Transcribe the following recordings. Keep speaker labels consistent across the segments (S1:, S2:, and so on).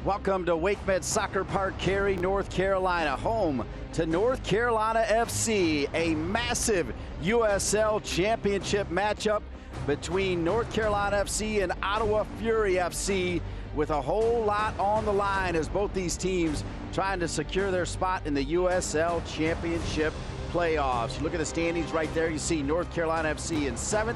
S1: Welcome to WakeMed Soccer Park, Cary, North Carolina, home to North Carolina FC, a massive USL Championship matchup between North Carolina FC and Ottawa Fury FC, with a whole lot on the line as both these teams trying to secure their spot in the USL Championship playoffs. You look at the standings right there, you see North Carolina FC in 7th,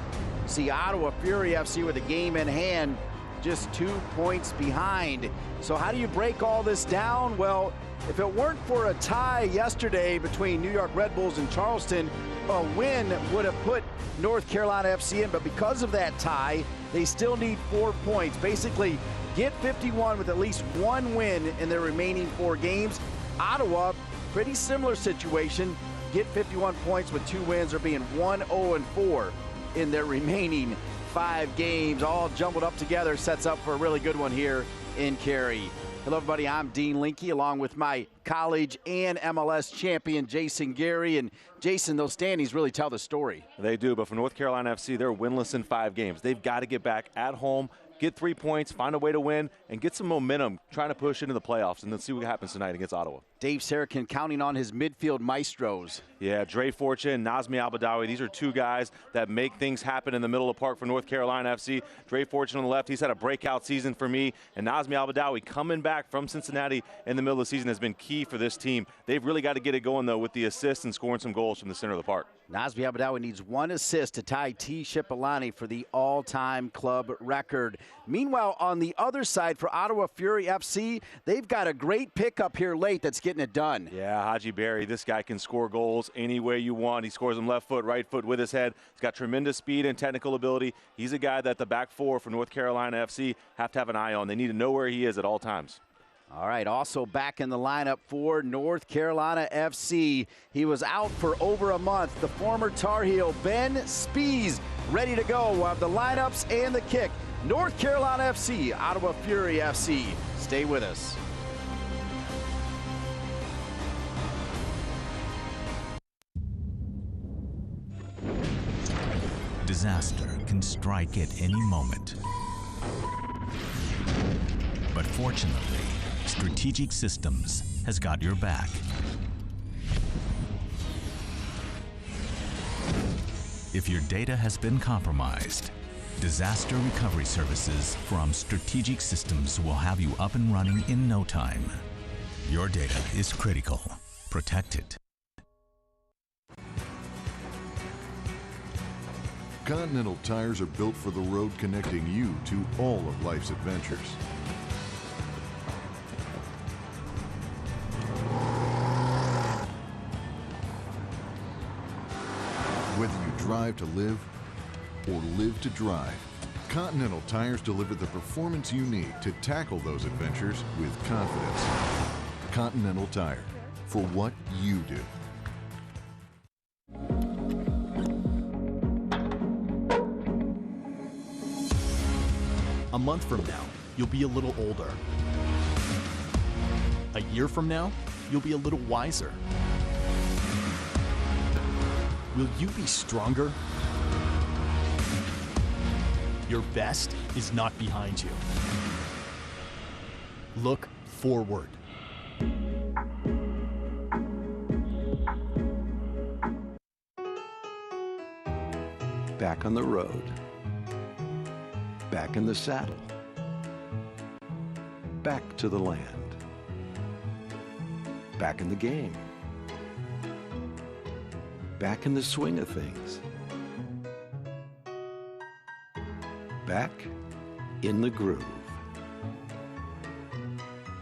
S1: you see Ottawa Fury FC with a game in hand, just 2 points behind. So how do you break all this down? Well, if it weren't for a tie yesterday between New York Red Bulls and Charleston, a win would have put North Carolina FC in, but because of that tie, they still need 4 points. Basically, get 51 with at least one win in their remaining 4 games. Ottawa, pretty similar situation, get 51 points with 2 wins, or being 1-0-4 in their remaining 5 games, all jumbled up together. Sets up for a really good one here in Cary. Hello everybody, I'm Dean Linke, along with my college and MLS champion Jason Gary. And Jason, those standings really tell the story.
S2: They do, but for North Carolina FC, they're winless in 5 games. They've got to get back at home, get 3 points, find a way to win, and get some momentum trying to push into the playoffs, and then see what happens tonight against Ottawa.
S1: Dave Sarakin counting on his midfield maestros.
S2: Yeah, Dre Fortune, Nazmi Al-Badawi, these are 2 guys that make things happen in the middle of the park for North Carolina FC. Dre Fortune on the left, he's had a breakout season for me, and Nazmi Al-Badawi coming back from Cincinnati in the middle of the season has been key for this team. They've really got to get it going, though, with the assists and scoring some goals from the center of the park.
S1: Nazmi Al-Badawi needs 1 assist to tie T. Shipalani for the all-time club record. Meanwhile, on the other side for Ottawa Fury FC, they've got a great pickup here late that's getting it done.
S2: Yeah, Haji Berry, this guy can score goals any way you want. He scores them left foot, right foot with his head. He's got tremendous speed and technical ability. He's a guy that the back 4 for North Carolina FC have to have an eye on. They need to know where he is at all times.
S1: All right, also back in the lineup for North Carolina FC. He was out for over a month. The former Tar Heel, Ben Spies, ready to go. We'll have the lineups and the kick. North Carolina FC, Ottawa Fury FC. Stay with us.
S3: Disaster can strike at any moment. But fortunately, Strategic Systems has got your back. If your data has been compromised, disaster recovery services from Strategic Systems will have you up and running in no time. Your data is critical. Protect it.
S4: Continental tires are built for the road, connecting you to all of life's adventures. Whether you drive to live or live to drive, Continental tires deliver the performance you need to tackle those adventures with confidence. Continental Tire, for what you do.
S5: A month from now, you'll be a little older. A year from now, you'll be a little wiser. Will you be stronger? Your best is not behind you. Look forward.
S6: Back on the road. Back in the saddle. Back to the land. Back in the game. Back in the swing of things. Back in the groove.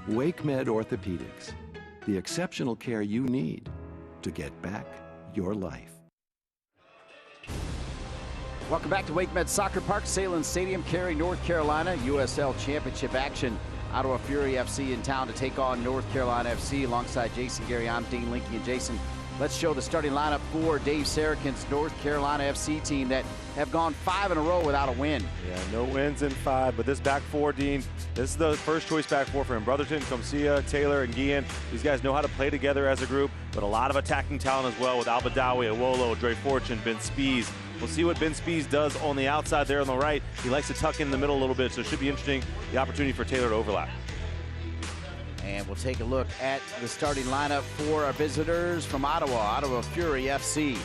S6: WakeMed Orthopedics, the exceptional care you need to get back your life.
S1: Welcome back to WakeMed Soccer Park, Salem Stadium, Cary, North Carolina. USL Championship action. Ottawa Fury FC in town to take on North Carolina FC. Alongside Jason Gary, I'm Dean Linke. And Jason, let's show the starting lineup for Dave Sarakin's North Carolina FC team that have gone 5 in a row without a win.
S2: Yeah, no wins in 5, but this back 4, Dean, this is the first choice back 4 for him. Brotherton, Comcia, Taylor, and Guillen. These guys know how to play together as a group, but a lot of attacking talent as well with Al-Badawi, Awolo, Dre Fortune, Ben Spies. We'll see what Ben Spies does on the outside there on the right. He likes to tuck in the middle a little bit, so it should be interesting, the opportunity for Taylor to overlap.
S1: And we'll take a look at the starting lineup for our visitors from Ottawa, Ottawa Fury FC.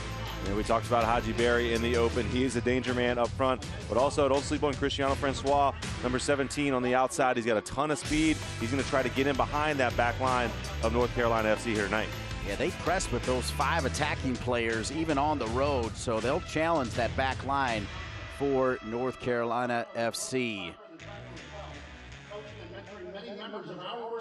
S2: And we talked about Haji Berry in the open. He's a danger man up front, but also don't sleep on Cristiano Francois, number 17 on the outside. He's got a ton of speed. He's going to try to get in behind that back line of North Carolina FC here tonight.
S1: Yeah, they press with those 5 attacking players, even on the road, so they'll challenge that back line for North Carolina FC.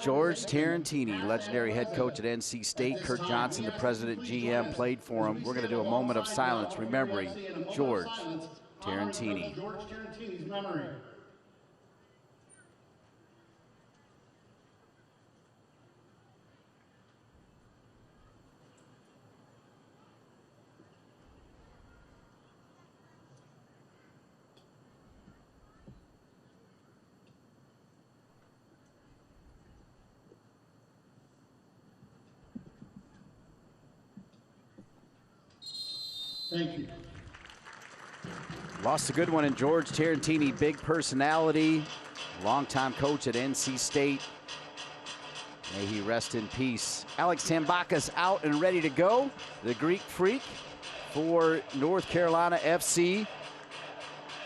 S1: George Tarantini, legendary head coach at NC State. Kurt Johnson, the president GM, played for him. We're going to do a moment of silence remembering George Tarantini.
S7: George Tarantini's memory. Thank you.
S1: Lost a good one in George Tarantini, big personality, longtime coach at NC State. May he rest in peace. Alex Tambakis out and ready to go. The Greek Freak for North Carolina FC.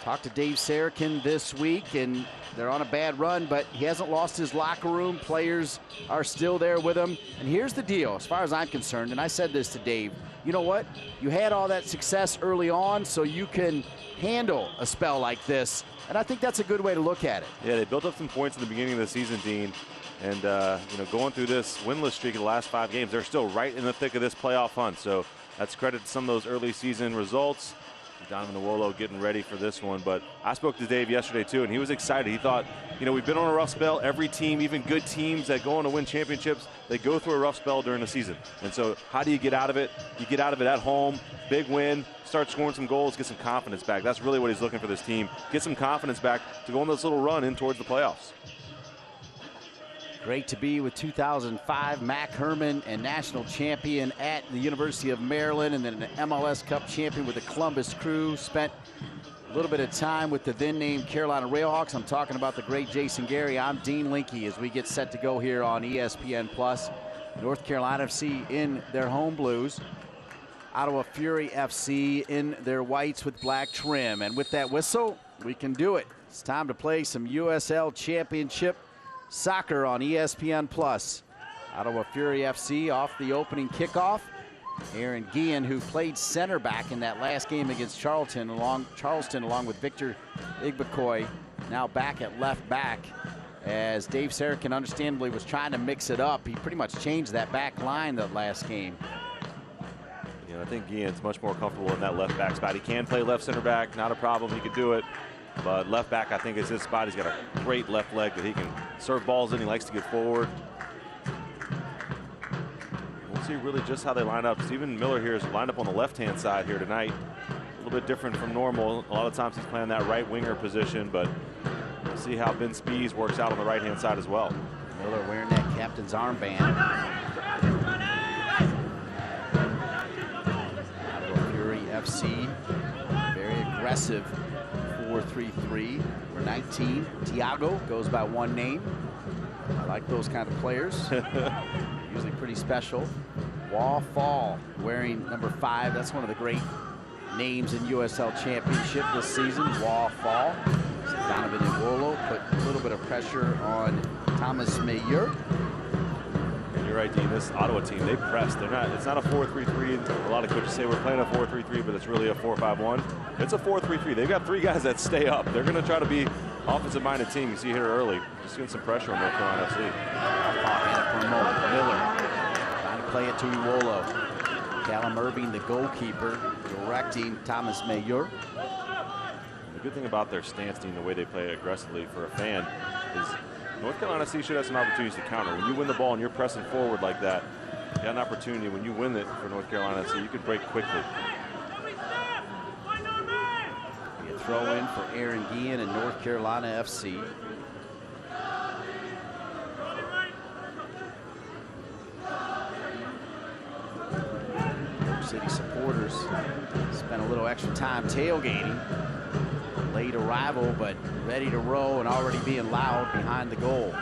S1: Talked to Dave Sarakin this week, and they're on a bad run, but he hasn't lost his locker room. Players are still there with him. And here's the deal, as far as I'm concerned, and I said this to Dave, you know what? You had all that success early on, so you can handle a spell like this. And I think that's a good way to look at it.
S2: Yeah, they built up some points in the beginning of the season, Dean. And, you know, going through this winless streak of the last 5 games, they're still right in the thick of this playoff hunt. So that's credit to some of those early season results. Donovan Nwolo getting ready for this one. But I spoke to Dave yesterday, too, and he was excited. He thought, you know, we've been on a rough spell. Every team, even good teams that go on to win championships, they go through a rough spell during the season. And so how do you get out of it? You get out of it at home, big win, start scoring some goals, get some confidence back. That's really what he's looking for this team. Get some confidence back to go on this little run in towards the playoffs.
S1: Great to be with 2005 Mac Herman and national champion at the University of Maryland, and then an MLS Cup champion with the Columbus Crew. Spent a little bit of time with the then named Carolina Railhawks. I'm talking about the great Jason Gary. I'm Dean Linke as we get set to go here on ESPN+. North Carolina FC in their home blues. Ottawa Fury FC in their whites with black trim. And with that whistle, we can do it. It's time to play some USL Championship Soccer on ESPN+. Ottawa Fury FC off the opening kickoff. Aaron Guillen, who played center back in that last game against Charleston, along with Victor Igbekoy, now back at left back. As Dave Sarakin understandably was trying to mix it up, he pretty much changed that back line that last game.
S2: You know, I think Guillen's much more comfortable in that left back spot. He can play left center back, not a problem. He could do it. But left back, I think, is his spot. He's got a great left leg that he can serve balls in. He likes to get forward. We'll see really just how they line up. Stephen Miller here is lined up on the left-hand side here tonight. A little bit different from normal. A lot of times he's playing that right winger position, but we'll see how Ben Spees works out on the right-hand side as well.
S1: Miller wearing that captain's armband. Ottawa Fury FC, very aggressive. 4-3-3. We're 19. Tiago goes by one name. I like those kind of players. Usually pretty special. Wall Fall wearing number 5. That's one of the great names in USL Championship this season. Wall Fall. Donovan Nwolo put a little bit of pressure on Thomas Mayer.
S2: You're right, Dean. This Ottawa team, they press. They're not. It's not a 4-3-3. A lot of coaches say we're playing a 4-3-3, but it's really a 4-5-1. It's a 4-3-3. They've got 3 guys that stay up. They're going to try to be offensive-minded team. You see here early, just getting some pressure on North Carolina FC.
S1: For a moment, Miller trying to play it to Nwolo. Callum Irving, the goalkeeper, directing Thomas Mayer.
S2: The good thing about their stance, Dean, the way they play aggressively for a fan, is North Carolina FC should have some opportunities to counter. When you win the ball and you're pressing forward like that, you got an opportunity. When you win it for North Carolina FC, you could break quickly.
S1: Be a throw in for Aaron Guillen and North Carolina FC. City supporters spent a little extra time tailgating. Late arrival, but ready to roll and already being loud behind the goal.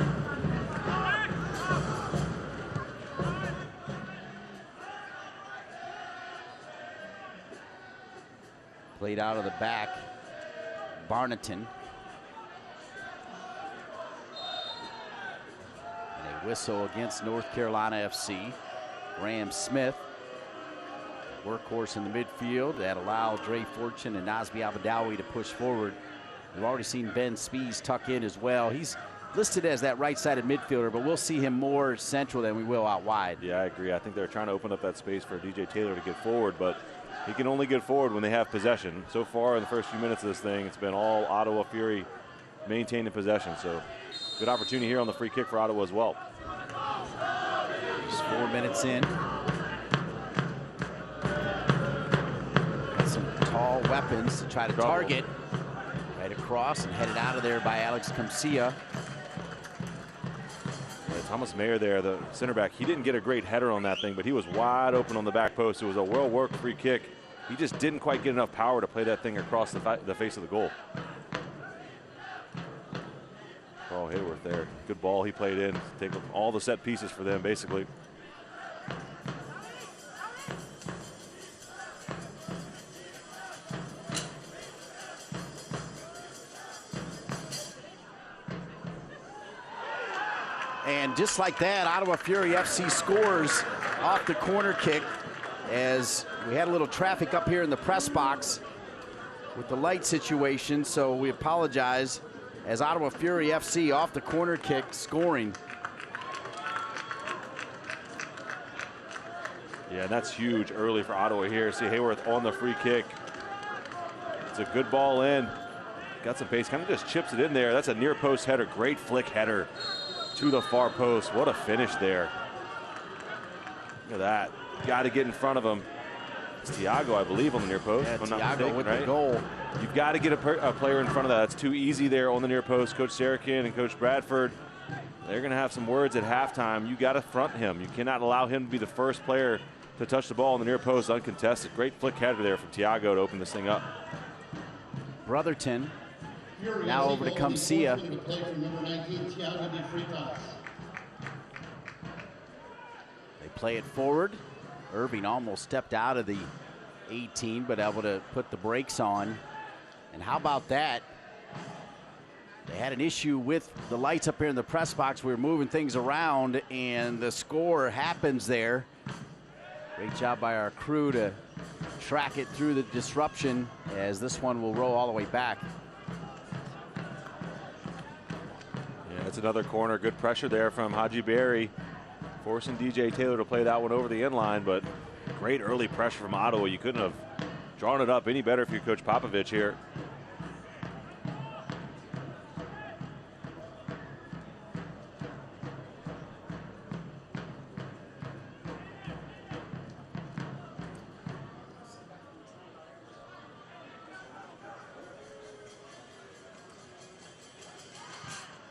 S1: Played out of the back. Barnaton. And a whistle against North Carolina FC. Graham Smith, workhorse in the midfield, that allow Dre Fortune and Nazmi Abadawi to push forward. We've already seen Ben Spees tuck in as well. He's listed as that right-sided midfielder, but we'll see him more central than we will out wide.
S2: Yeah, I agree. I think they're trying to open up that space for DJ Taylor to get forward, but he can only get forward when they have possession. So far in the first few minutes of this thing, it's been all Ottawa Fury maintaining possession. So good opportunity here on the free kick for Ottawa as well.
S1: Just 4 minutes in. Got some tall weapons to try to target. Right across and headed out of there by Alex Kamsia.
S2: Thomas Mayer there, the center back, he didn't get a great header on that thing, but he was wide open on the back post. It was a well-worked free kick. He just didn't quite get enough power to play that thing across the face of the goal. Carl Hayworth there. Good ball he played in. Take all the set pieces for them, basically.
S1: And just like that, Ottawa Fury FC scores off the corner kick, as we had a little traffic up here in the press box with the light situation, so we apologize, as Ottawa Fury FC off the corner kick scoring.
S2: Yeah, that's huge early for Ottawa here. See Hayworth on the free kick. It's a good ball in. Got some pace, kind of just chips it in there. That's a near post header, great flick header to the far post. What a finish there. Look at that. Got to get in front of him. It's Thiago, I believe, on the near post.
S1: Yeah,
S2: if I'm not
S1: Thiago
S2: mistaken,
S1: with
S2: right?
S1: the goal.
S2: You've got to get a player in front of that. That's too easy there on the near post. Coach Sarakin and Coach Bradford, they're going to have some words at halftime. You got to front him. You cannot allow him to be the first player to touch the ball on the near post uncontested. Great flick header there from Thiago to open this thing up.
S1: Brotherton now over to Kamsia. They play it forward. Irving almost stepped out of the 18, but able to put the brakes on. And how about that? They had an issue with the lights up here in the press box. We were moving things around, and the score happens there. Great job by our crew to track it through the disruption, as this one will roll all the way back.
S2: Yeah, it's another corner. Good pressure there from Haji Berry, forcing DJ Taylor to play that one over the end line, but great early pressure from Ottawa. You couldn't have drawn it up any better for your Coach Popovich here.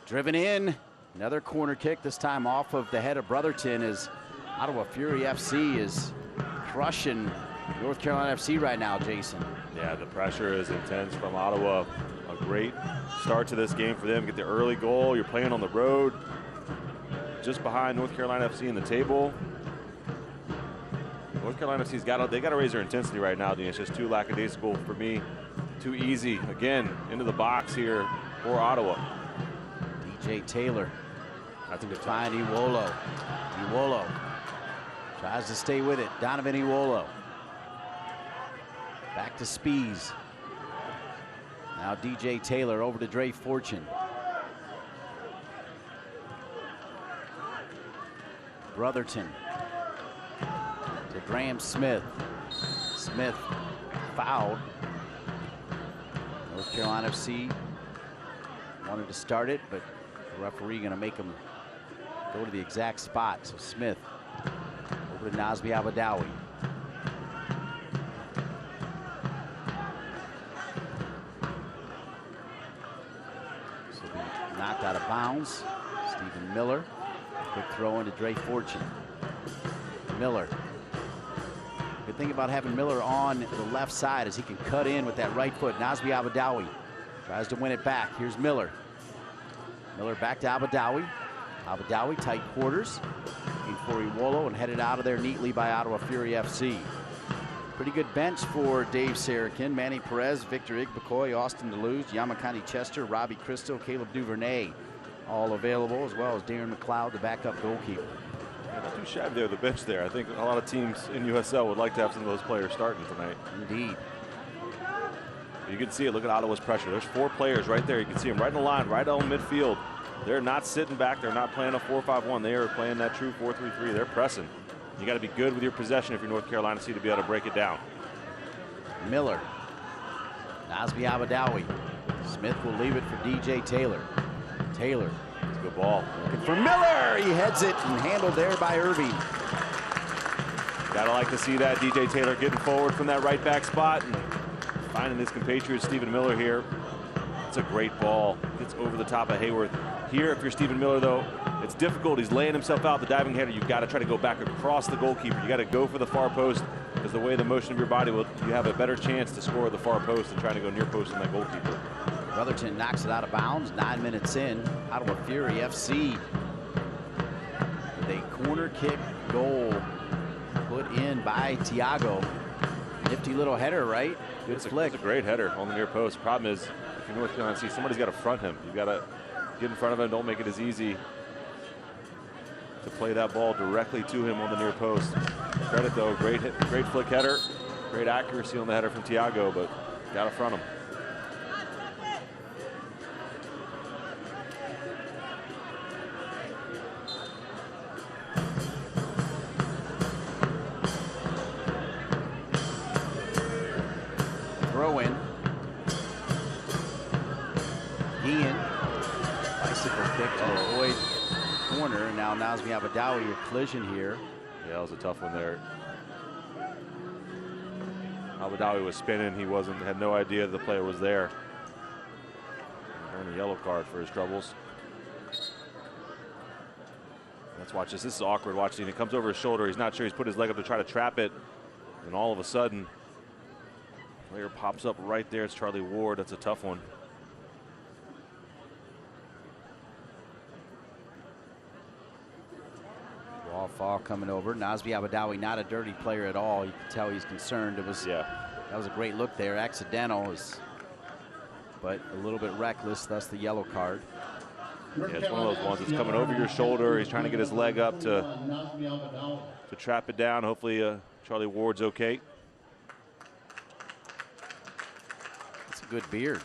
S1: Driven in, another corner kick, this time off of the head of Brotherton, as Ottawa Fury FC is crushing North Carolina FC right now, Jason.
S2: Yeah, the pressure is intense from Ottawa. A great start to this game for them. Get the early goal. You're playing on the road, just behind North Carolina FC in the table. North Carolina FC's got to raise their intensity right now, Dean. It's just too lackadaisical for me. Too easy. Again, into the box here for Ottawa.
S1: DJ Taylor, nothing to find Iwolo. Iwolo tries to stay with it. Donovan Iwolo. Back to Spees. Now DJ Taylor over to Dre Fortune. Brotherton to Graham Smith. Smith fouled. North Carolina FC wanted to start it, but the referee going to make him go to the exact spot. So Smith over to Nazmi Abadawi. So be knocked out of bounds. Stephen Miller. Quick throw into Dre Fortune. Miller. Good thing about having Miller on the left side is he can cut in with that right foot. Nazmi Abadawi tries to win it back. Here's Miller. Miller back to Abadawi. Abadawi, tight quarters. Looking for Iwolo and headed out of there neatly by Ottawa Fury FC. Pretty good bench for Dave Sarakin. Manny Perez, Victor Igbekoy, Austin DeLuz, Yamakani Chester, Robbie Crystal, Caleb Duvernay, all available, as well as Darren McLeod, the backup goalkeeper.
S2: Yeah, not too shabby there, the bench there. I think a lot of teams in USL would like to have some of those players starting tonight.
S1: Indeed.
S2: You can see it. Look at Ottawa's pressure. There's 4 players right there. You can see them right in the line, right on midfield. They're not sitting back. They're not playing a 4-5-1. They are playing that true 4-3-3. They're pressing. You got to be good with your possession if you're North Carolina to be able to break it down.
S1: Miller. Nazmi Abadawi. Smith will leave it for DJ Taylor. Taylor.
S2: It's a good ball.
S1: Looking for Miller. He heads it and handled there by Irving.
S2: Gotta like to see that. DJ Taylor getting forward from that right back spot and finding his compatriot Stephen Miller here. It's a great ball. Gets over the top of Hayworth. Here, if you're Stephen Miller, though, it's difficult. He's laying himself out, the diving header. You've got to try to go back across the goalkeeper. You got to go for the far post, because the way the motion of your body will, you have a better chance to score the far post than trying to go near post on that goalkeeper.
S1: Brotherton knocks it out of bounds. 9 minutes in. Ottawa Fury FC with a corner kick goal put in by Thiago. Nifty little header, right? Good flick.
S2: It's a great header on the near post. Problem is, if you're North Carolina, somebody's got to front him. You've got to get in front of him. Don't make it as easy to play that ball directly to him on the near post. Credit though, great hit, great flick header, great accuracy on the header from Thiago, but got to front him.
S1: Throw in. Ian. Bicycle kick to avoid corner. And now Nazmi Abadawi, a collision here.
S2: Yeah, that was a tough one there. Abadawi was spinning. He had no idea the player was there. Earned a yellow card for his troubles. Let's watch this. This is awkward watching. It comes over his shoulder. He's not sure. He's put his leg up to try to trap it. And all of a sudden, player pops up right there. It's Charlie Ward. That's a tough one.
S1: Wall fall coming over. Nazmi Abadawi, not a dirty player at all. You can tell he's concerned. That was a great look there. Accidental, but a little bit reckless, thus the yellow card.
S2: Yeah, it's one of those ones that's coming over your shoulder. He's trying to get his leg up to trap it down. Hopefully Charlie Ward's okay.
S1: That's a good beard.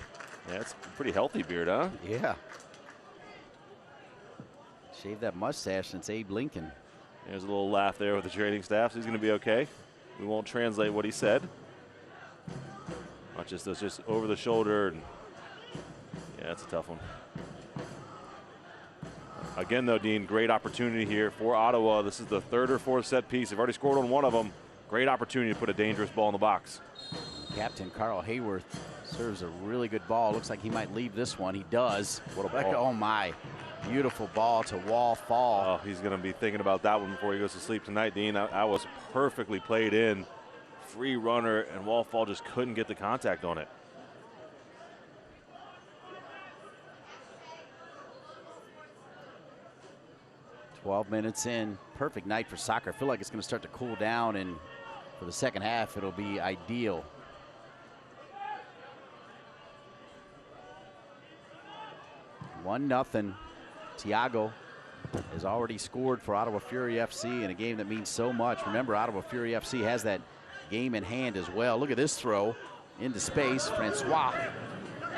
S2: Yeah, it's a pretty healthy beard, huh?
S1: Yeah. Shaved that mustache since Abe Lincoln.
S2: There's a little laugh there with the training staff. So he's going to be okay. We won't translate what he said. Watch this. That's just over the shoulder. And yeah, that's a tough one. Again, though, Dean, great opportunity here for Ottawa. This is the 3rd or 4th set piece. They've already scored on one of them. Great opportunity to put a dangerous ball in the box.
S1: Captain Carl Hayworth serves a really good ball. Looks like he might leave this one. He does.
S2: What a ball.
S1: Oh, my. Beautiful ball to Wall Fall.
S2: Oh, he's going to be thinking about that one before he goes to sleep tonight, Dean. That was perfectly played in. Free runner, and Wall Fall just couldn't get the contact on it.
S1: "12 minutes in. Perfect night for soccer. I feel like it's going to start to cool down, and for the second half, it'll be ideal. One nothing. Thiago has already scored for Ottawa Fury FC in a game that means so much. Remember, Ottawa Fury FC has that game in hand as well. Look at this throw into space. Francois.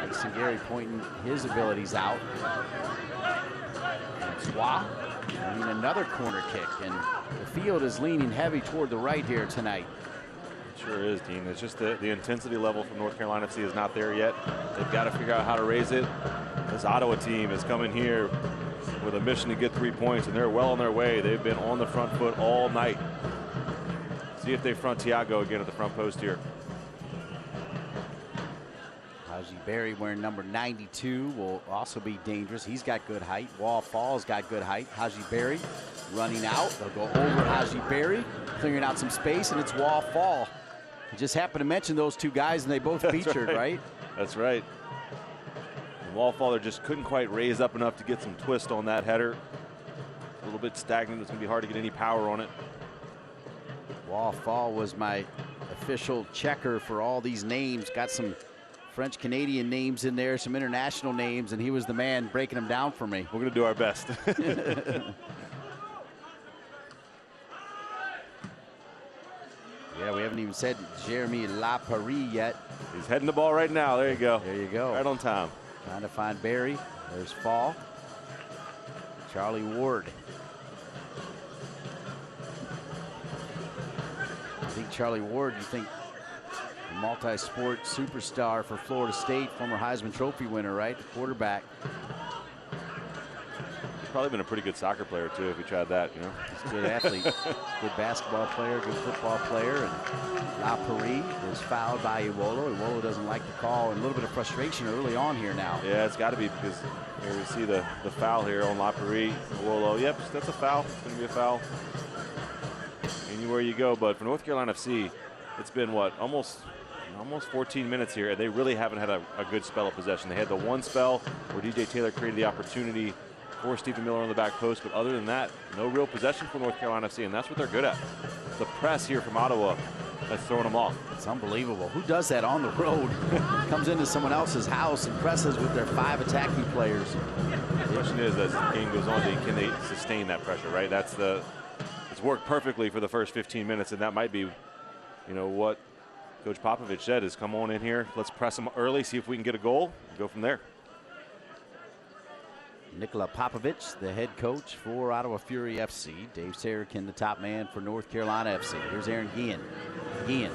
S1: Mason Gary pointing his abilities out. Francois. And another corner kick, and the field is leaning heavy toward the right here tonight.
S2: It sure is, Dean. It's just the intensity level from North Carolina FC is not there yet. They've got to figure out how to raise it. This Ottawa team is coming here with a mission to get 3 points, and they're well on their way. They've been on the front foot all night. See if they front Thiago again at the front post here.
S1: Haji Berry wearing number 92 will also be dangerous. He's got good height. Wall Fall's got good height. Haji Berry running out. They'll go over Haji Berry, clearing out some space, and it's Wall Fall. I just happened to mention those two guys, and they both featured, right?
S2: That's right. And Wallfaller just couldn't quite raise up enough to get some twist on that header. A little bit stagnant. It's going to be hard to get any power on it.
S1: Wall Fall was my official checker for all these names. Got some French-Canadian names in there, some international names, and he was the man breaking them down for me.
S2: We're going to do our best.
S1: Yeah, we haven't even said Jeremy Laparie yet.
S2: He's heading the ball right now. There you go.
S1: There you go.
S2: Right on time.
S1: Trying to find Barry. There's Fall. Charlie Ward. I think Charlie Ward, you think a multi-sport superstar for Florida State, former Heisman Trophy winner, right? The quarterback.
S2: He's probably been a pretty good soccer player, too, if he tried that, you know.
S1: He's a good athlete. Good basketball player, good football player. And Laparie was fouled by Iwolo. Iwolo doesn't like the call, and a little bit of frustration early on here now.
S2: Yeah, it's got to be, because here we see the foul here on Laparie. Iwolo, yep, that's a foul. It's going to be a foul. Anywhere you go, but for North Carolina FC, it's been, what, almost 14 minutes here, and they really haven't had a good spell of possession. They had the one spell where DJ Taylor created the opportunity for Stephen Miller on the back post, but other than that, no real possession for North Carolina FC, and that's what they're good at. The press here from Ottawa that's throwing them off.
S1: It's unbelievable. Who does that on the road? Comes into someone else's house and presses with their 5 attacking players.
S2: The question is, as the game goes on, can they sustain that pressure, right? It's worked perfectly for the first 15 minutes, and that might be, you know, what Coach Popovich said is, come on in here, let's press them early, see if we can get a goal, and go from there.
S1: Nikola Popovich, the head coach for Ottawa Fury FC. Dave Sarakin, the top man for North Carolina FC. Here's Aaron Guillen. Guillen.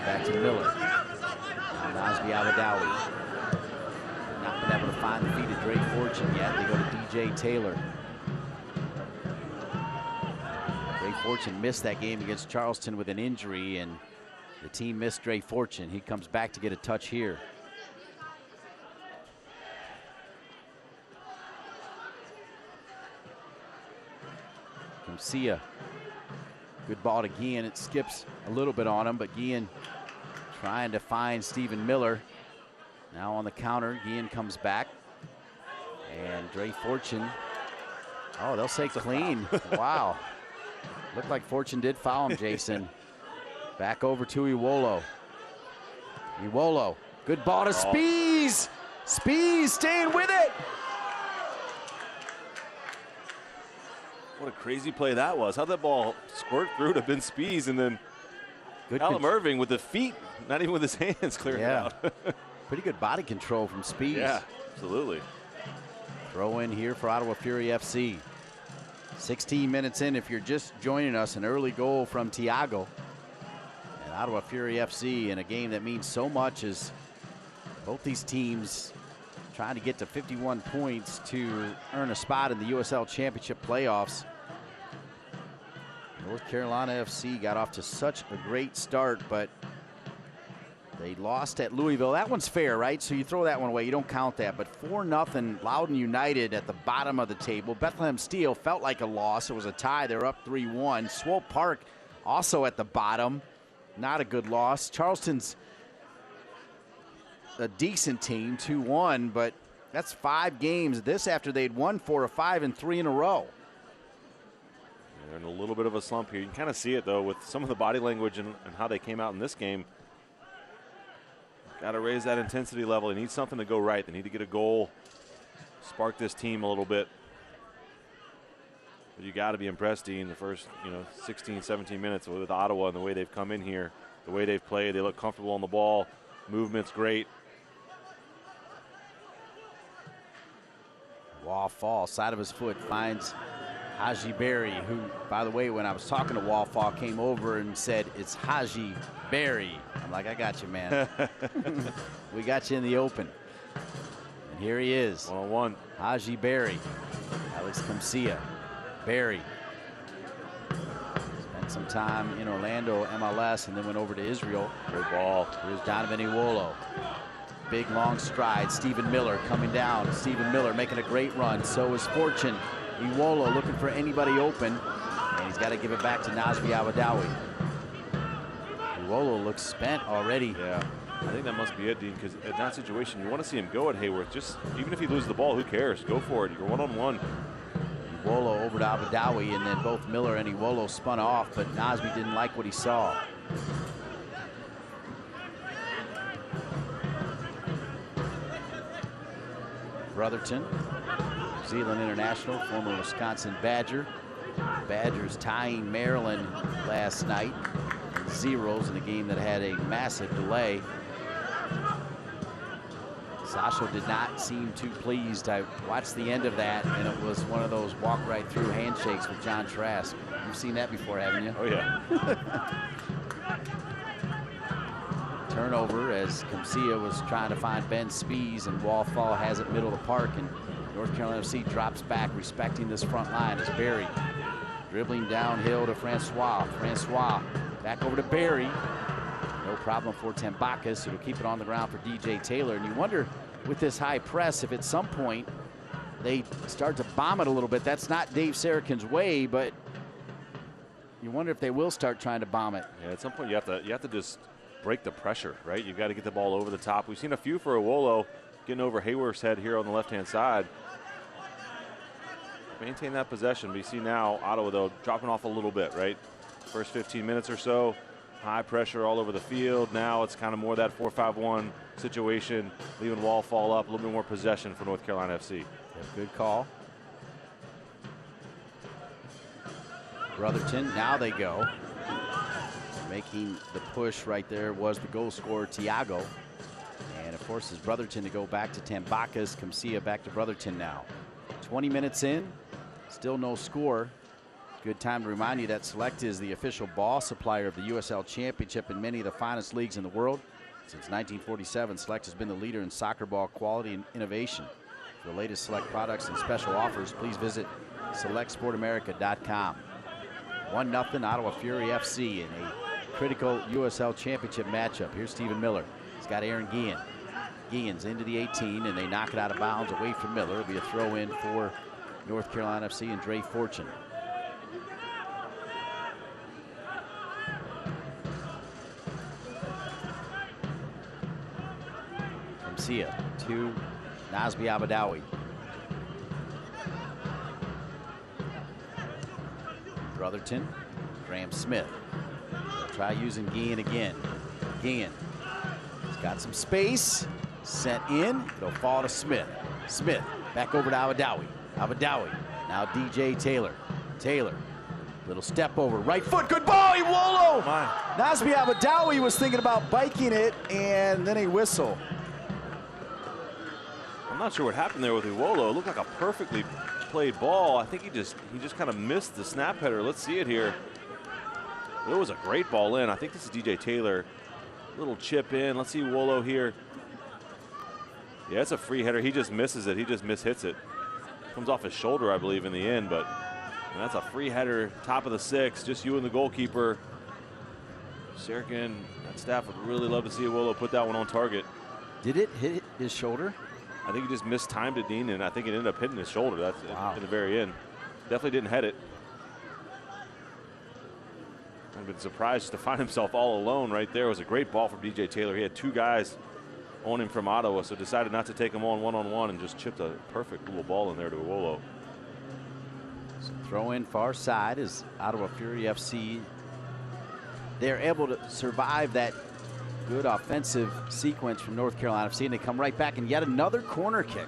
S1: Back to Miller. Nazmi Al-Badawi. Not been able to find the feet of Drake Fortune yet. They go to DJ Taylor. Drake Fortune missed that game against Charleston with an injury, and the team missed Drake Fortune. He comes back to get a touch here. Sia. Good ball to Guillen. It skips a little bit on him, but Guillen trying to find Stephen Miller. Now on the counter, Guillen comes back. And Dre Fortune. Oh, they'll say clean. Wow. Looked like Fortune did foul him, Jason. Back over to Iwolo. Iwolo. Good ball to Spees. Spees staying with it.
S2: What a crazy play that was. How'd that ball squirt through to Ben Spees, and then Callum Irving with the feet, not even with his hands, clearing it out.
S1: Pretty good body control from Spees.
S2: Yeah, absolutely.
S1: Throw in here for Ottawa Fury FC. 16 minutes in, if you're just joining us, an early goal from Thiago. And Ottawa Fury FC in a game that means so much, as both these teams trying to get to 51 points to earn a spot in the USL Championship playoffs. North Carolina FC got off to such a great start, but they lost at Louisville. That one's fair, right? So you throw that one away. You don't count that. But 4-0 Loudoun United at the bottom of the table. Bethlehem Steel felt like a loss. It was a tie. They're up 3-1. Swope Park also at the bottom. Not a good loss. Charleston's a decent team, 2-1, but that's 5 games. This after they'd won 4 of 5 and 3 in a row.
S2: They're in a little bit of a slump here. You can kind of see it, though, with some of the body language and how they came out in this game. Got to raise that intensity level. They need something to go right. They need to get a goal, spark this team a little bit. But you got to be impressed, Dean, the first 16, 17 minutes with Ottawa and the way they've come in here, the way they've played. They look comfortable on the ball. Movement's great.
S1: Wallfall, side of his foot, finds Haji Berry, who, by the way, when I was talking to Wallfall, came over and said, it's Haji Berry. I'm like, I got you, man. We got you in the open. And here he is.
S2: 1-on-1.
S1: Haji Berry. Alex Comcia. Berry. Spent some time in Orlando, MLS, and then went over to Israel.
S2: Great ball.
S1: Here's Donovan Iwolo. Big, long stride. Stephen Miller coming down. Stephen Miller making a great run. So is Fortune. Iwolo looking for anybody open. And he's got to give it back to Nazmi Al-Badawi. Iwolo looks spent already.
S2: Yeah, I think that must be it, Dean, because in that situation, you want to see him go at Hayworth. Just, even if he loses the ball, who cares? Go for it. You're one-on-one.
S1: Iwolo over to Al-Badawi, and then both Miller and Iwolo spun off, but Nazmi didn't like what he saw. Brotherton, New Zealand international, former Wisconsin Badger. Badgers tying Maryland last night in zeros in a game that had a massive delay. Sasho did not seem too pleased. I watched the end of that, and it was one of those walk right through handshakes with John Trask. You've seen that before, haven't you?
S2: Oh, yeah.
S1: Turnover as Kamsia was trying to find Ben Spees, and Wallfall has it middle of the park, and North Carolina FC drops back, respecting this front line as Barry dribbling downhill to Francois. Francois back over to Barry. No problem for Tambakis, who will keep it on the ground for DJ Taylor. And you wonder, with this high press, if at some point they start to bomb it a little bit. That's not Dave Sarakin's way, but you wonder if they will start trying to bomb it.
S2: Yeah, at some point you have to just break the pressure, right? You've got to get the ball over the top. We've seen a few for Iwolo getting over Hayworth's head here on the left-hand side. Maintain that possession. But you see now Ottawa, though, dropping off a little bit, right? First 15 minutes or so, high pressure all over the field. Now it's kind of more that 4-5-1 situation, leaving Wallfall up, a little bit more possession for North Carolina FC.
S1: Yeah, good call. Brotherton, now they go. Making the push right there was the goal scorer, Tiago. And of course, it's Brotherton to go back to Tambakis. Kamsia back to Brotherton now. 20 minutes in, still no score. Good time to remind you that Select is the official ball supplier of the USL Championship in many of the finest leagues in the world. Since 1947, Select has been the leader in soccer ball quality and innovation. For the latest Select products and special offers, please visit selectsportamerica.com. 1-0 Ottawa Fury FC in a critical USL Championship matchup. Here's Stephen Miller. He's got Aaron Guillen. Guillen's into the 18, and they knock it out of bounds away from Miller. It'll be a throw-in for North Carolina FC and Dre Fortune. Kamsia to Nazmi Abadawi. Brotherton, Graham Smith. They'll try using Guillen again. Guillen, he's got some space. Sent in, it'll fall to Smith. Smith, back over to Abadawi. Abadawi, now DJ Taylor. Taylor, little step over, right foot, good ball, Iwolo! Nazmi Abadawi was thinking about biking it, and then a whistle.
S2: I'm not sure what happened there with Iwolo. It looked like a perfectly played ball. I think he just kind of missed the snap header. Let's see it here. It was a great ball in. I think this is DJ Taylor. Little chip in. Let's see Iwolo here. Yeah, it's a free header. He just misses it. He just mishits it. Comes off his shoulder, I believe, in the end, but that's a free header, top of the six. Just you and the goalkeeper. Sarakin, that staff would really love to see Iwolo put that one on target.
S1: Did it hit his shoulder?
S2: I think he just mistimed it, Dean, and I think it ended up hitting his shoulder. That's in the very end. Definitely didn't head it. I've been surprised to find himself all alone right there. It was a great ball from DJ Taylor. He had two guys on him from Ottawa, so decided not to take him on one-on-one and just chipped a perfect little ball in there to Iwolo.
S1: So throw in far side is Ottawa Fury FC. They're able to survive that good offensive sequence from North Carolina FC, and they come right back and yet another corner kick.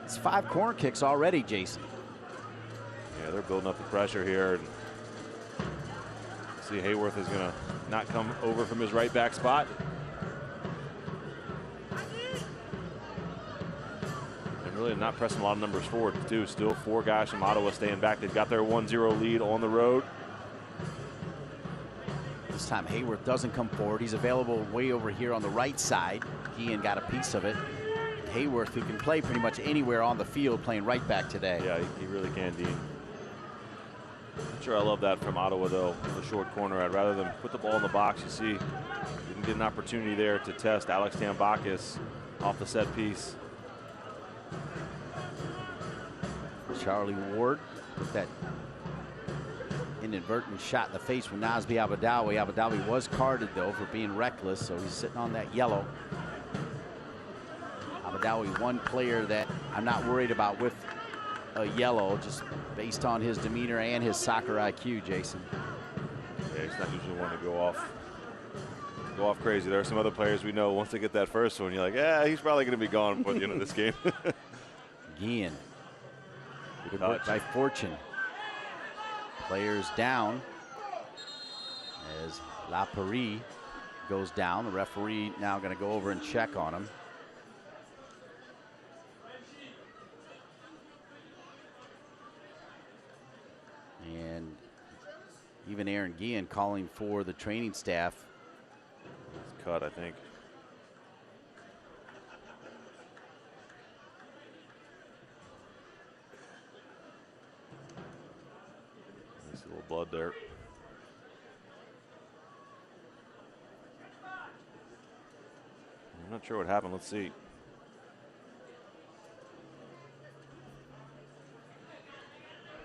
S1: It's 5 corner kicks already, Jason.
S2: Yeah, they're building up the pressure here. And see, Hayworth is going to not come over from his right back spot. Really not pressing a lot of numbers forward, too. Still 4 guys from Ottawa staying back. They've got their 1-0 lead on the road.
S1: This time Hayworth doesn't come forward. He's available way over here on the right side. Guillen got a piece of it. Hayworth, who can play pretty much anywhere on the field, playing right back today.
S2: Yeah, he really can, Dean. Sure, I love that from Ottawa, though, the short corner. I'd rather them put the ball in the box. You see, didn't get an opportunity there to test Alex Tambakis off the set piece.
S1: Charlie Ward with that inadvertent shot in the face from Nazmi Abadawi. Abadawi was carded, though, for being reckless, so he's sitting on that yellow. Abadawi, one player that I'm not worried about with a yellow, just based on his demeanor and his soccer IQ, Jason.
S2: Yeah, he's not usually one to go off crazy. There are some other players we know, once they get that first one, you're like, yeah, he's probably going to be gone before the end of this game.
S1: Guillen. Good work by Fortune. Players down as LaParis goes down. The referee now going to go over and check on him. And even Aaron Guillen calling for the training staff.
S2: It's cut, I think. Nice little blood there. I'm not sure what happened. Let's see.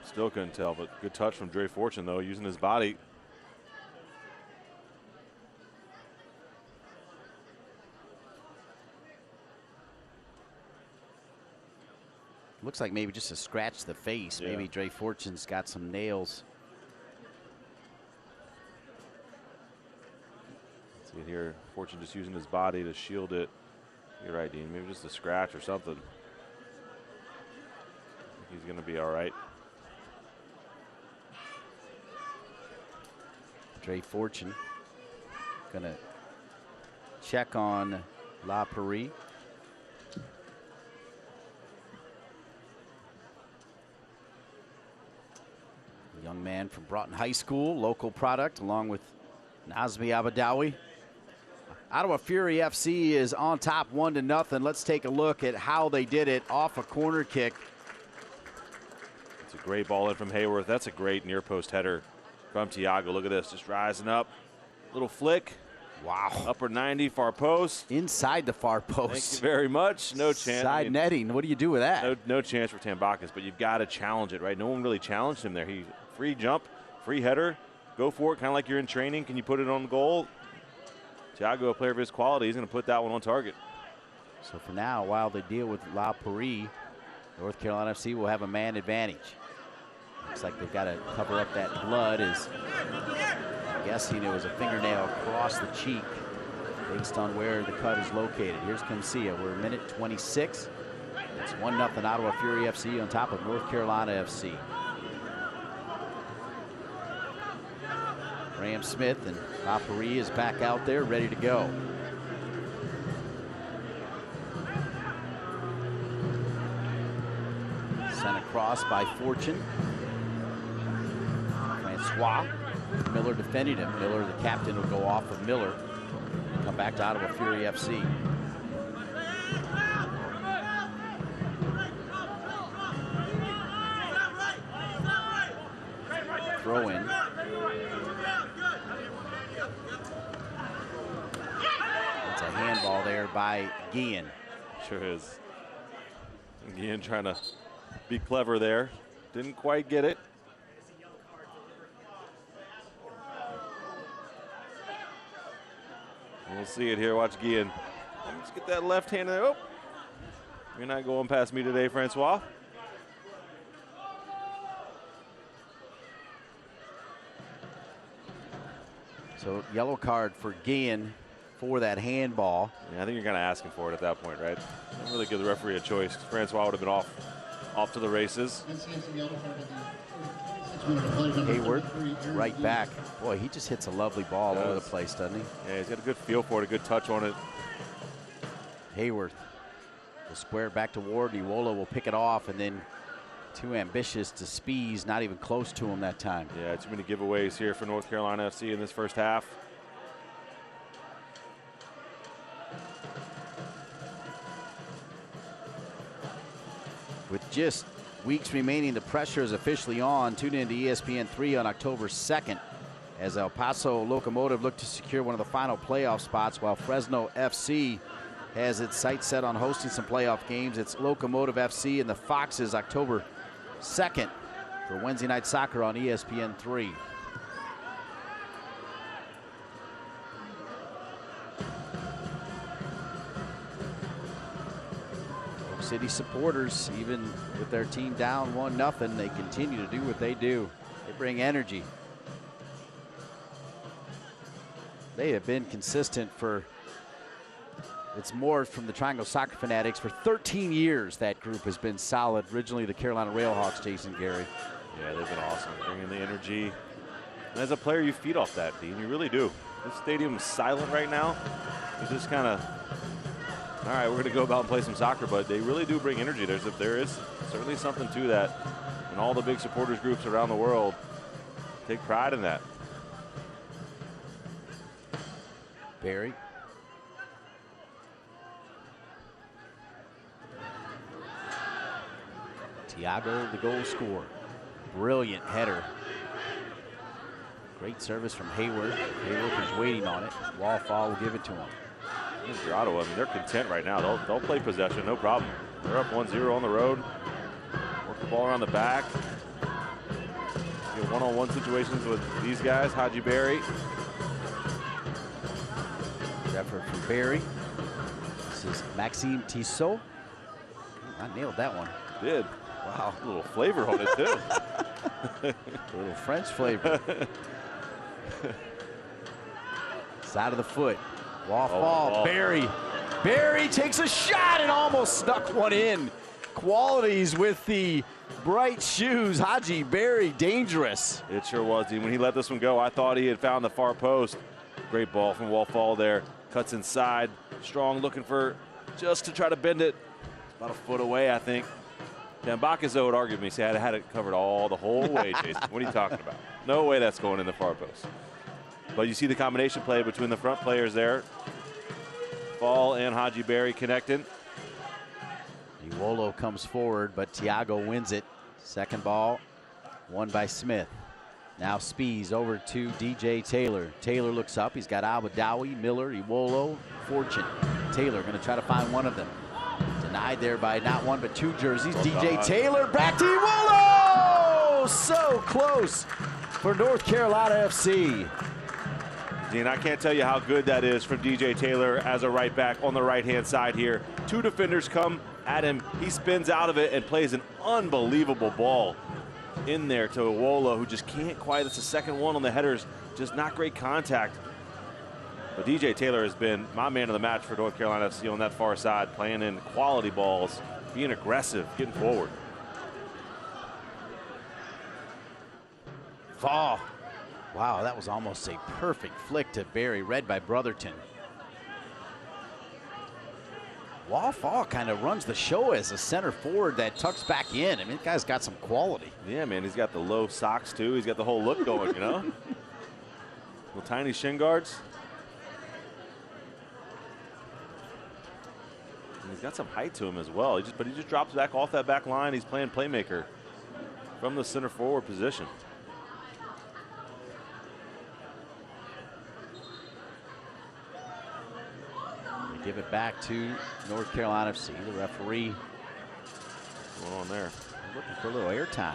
S2: Still couldn't tell, but good touch from Dre Fortune, though, using his body.
S1: Looks like maybe just a scratch to the face.
S2: Yeah.
S1: Maybe Dre Fortune's got some nails.
S2: See it here. Fortune just using his body to shield it. You're right, Dean. Maybe just a scratch or something. He's going to be all right.
S1: Dre Fortune gonna check on LaParis. Young man from Broughton High School, local product, along with Nazmi Abadawi. Ottawa Fury FC is on top 1-0. Let's take a look at how they did it off a corner kick.
S2: It's a great ball in from Hayworth. That's a great near post header from Thiago. Look at this, just rising up. Little flick.
S1: Wow.
S2: Upper 90, far post.
S1: Inside the far post.
S2: Thank you very much. No chance.
S1: Side netting. What do you do with that?
S2: No chance for Tambakis, but you've got to challenge it, right? No one really challenged him there. He free jump, free header. Go for it, kind of like you're in training. Can you put it on goal? Thiago, a player of his quality, he's going to put that one on target.
S1: So for now, while they deal with LaParis, North Carolina FC will have a man advantage. Looks like they've got to cover up that blood. As I'm guessing it was a fingernail across the cheek based on where the cut is located. Here's Cancia. We're minute 26. It's 1-0 Ottawa Fury FC on top of North Carolina FC. Graham Smith and LaParis is back out there ready to go. Sent across by Fortune. Francois. Miller defending him. Miller, the captain, will go off of Miller. Come back to Ottawa Fury FC. Throw in. It's a handball there by Guillen.
S2: Sure is. Guillen trying to be clever there. Didn't quite get it. We'll see it here. Watch Guillen. Let's get that left hand there. Oh, you're not going past me today, Francois.
S1: So yellow card for Guillen for that handball.
S2: Yeah, I think you're kind of asking for it at that point, right? Don't really give the referee a choice. Francois would have been off to the races.
S1: Hayward, right back. Boy, he just hits a lovely ball all over the place, doesn't he?
S2: Yeah, he's got a good feel for it, a good touch on it.
S1: Hayward will square it back to Ward. Iwola will pick it off, and then too ambitious to Spees, not even close to him that time.
S2: Yeah, too many giveaways here for North Carolina FC in this first half.
S1: With just weeks remaining, the pressure is officially on. Tune in to ESPN3 on October 2nd as El Paso Locomotive look to secure one of the final playoff spots, while Fresno FC has its sights set on hosting some playoff games. It's Locomotive FC and the Foxes October 2nd for Wednesday Night Soccer on ESPN3. City supporters, even with their team down 1-0, they continue to do what they do. They bring energy. They have been consistent for It's more from the Triangle Soccer Fanatics. For 13 years, that group has been solid. Originally, the Carolina Railhawks, Jason, Gary.
S2: Yeah, they've been awesome, bringing the energy. And as a player, you feed off that, Dean. You really do. This stadium is silent right now. It's just kind of, all right, we're going to go about and play some soccer, but they really do bring energy. There is certainly something to that. And all the big supporters groups around the world take pride in that.
S1: Barry. Thiago, the goal scorer. Brilliant header. Great service from Hayward. Hayward is waiting on it. Wallfall will give it to him.
S2: This is Ottawa. I mean, they're content right now. They'll play possession, no problem. They're up 1-0 on the road. Work the ball around the back. Get one-on-one situations with these guys. Haji Berry.
S1: Good effort from Barry. This is Maxime Tissot. I nailed that one.
S2: Did. Wow, a little flavor on it too.
S1: A little French flavor. Side of the foot. Wall. Barry. Barry takes a shot and almost snuck one in. Qualities with the bright shoes. Haji Berry, dangerous.
S2: It sure was, Dean. When he let this one go, I thought he had found the far post. Great ball from Wallfall there. Cuts inside. Strong, looking for just to try to bend it. About a foot away, I think. Tambakis, though, would argue with me, say I had it covered all the whole way, Jason. What are you talking about? No way that's going in the far post. But you see the combination play between the front players there. Fall and Haji Berry connecting.
S1: Iwolo comes forward, but Thiago wins it. Second ball, won by Smith. Now Spees over to DJ Taylor. Taylor looks up. He's got Abadawi, Miller, Iwolo, Fortune. Taylor going to try to find one of them. Denied there by not one but two jerseys. DJ Taylor back to Iwolo! So close for North Carolina FC.
S2: Dean, I can't tell you how good that is from DJ Taylor as a right back on the right-hand side here. Two defenders come at him. He spins out of it and plays an unbelievable ball in there to Iwolo, who just can't quite. It's the second one on the headers. Just not great contact. But DJ Taylor has been my man of the match for North Carolina FC on that far side, playing in quality balls, being aggressive, getting forward.
S1: Fall. Wow, that was almost a perfect flick to Barry, read by Brotherton. Wallfall kind of runs the show as a center forward that tucks back in. I mean, the guy's got some quality.
S2: Yeah, man, he's got the low socks, too. He's got the whole look going, you know? Little tiny shin guards. And he's got some height to him as well. But he just drops back off that back line. He's playing playmaker from the center forward position.
S1: They give it back to North Carolina FC. The referee.
S2: What's going on there?
S1: Looking for a little airtime.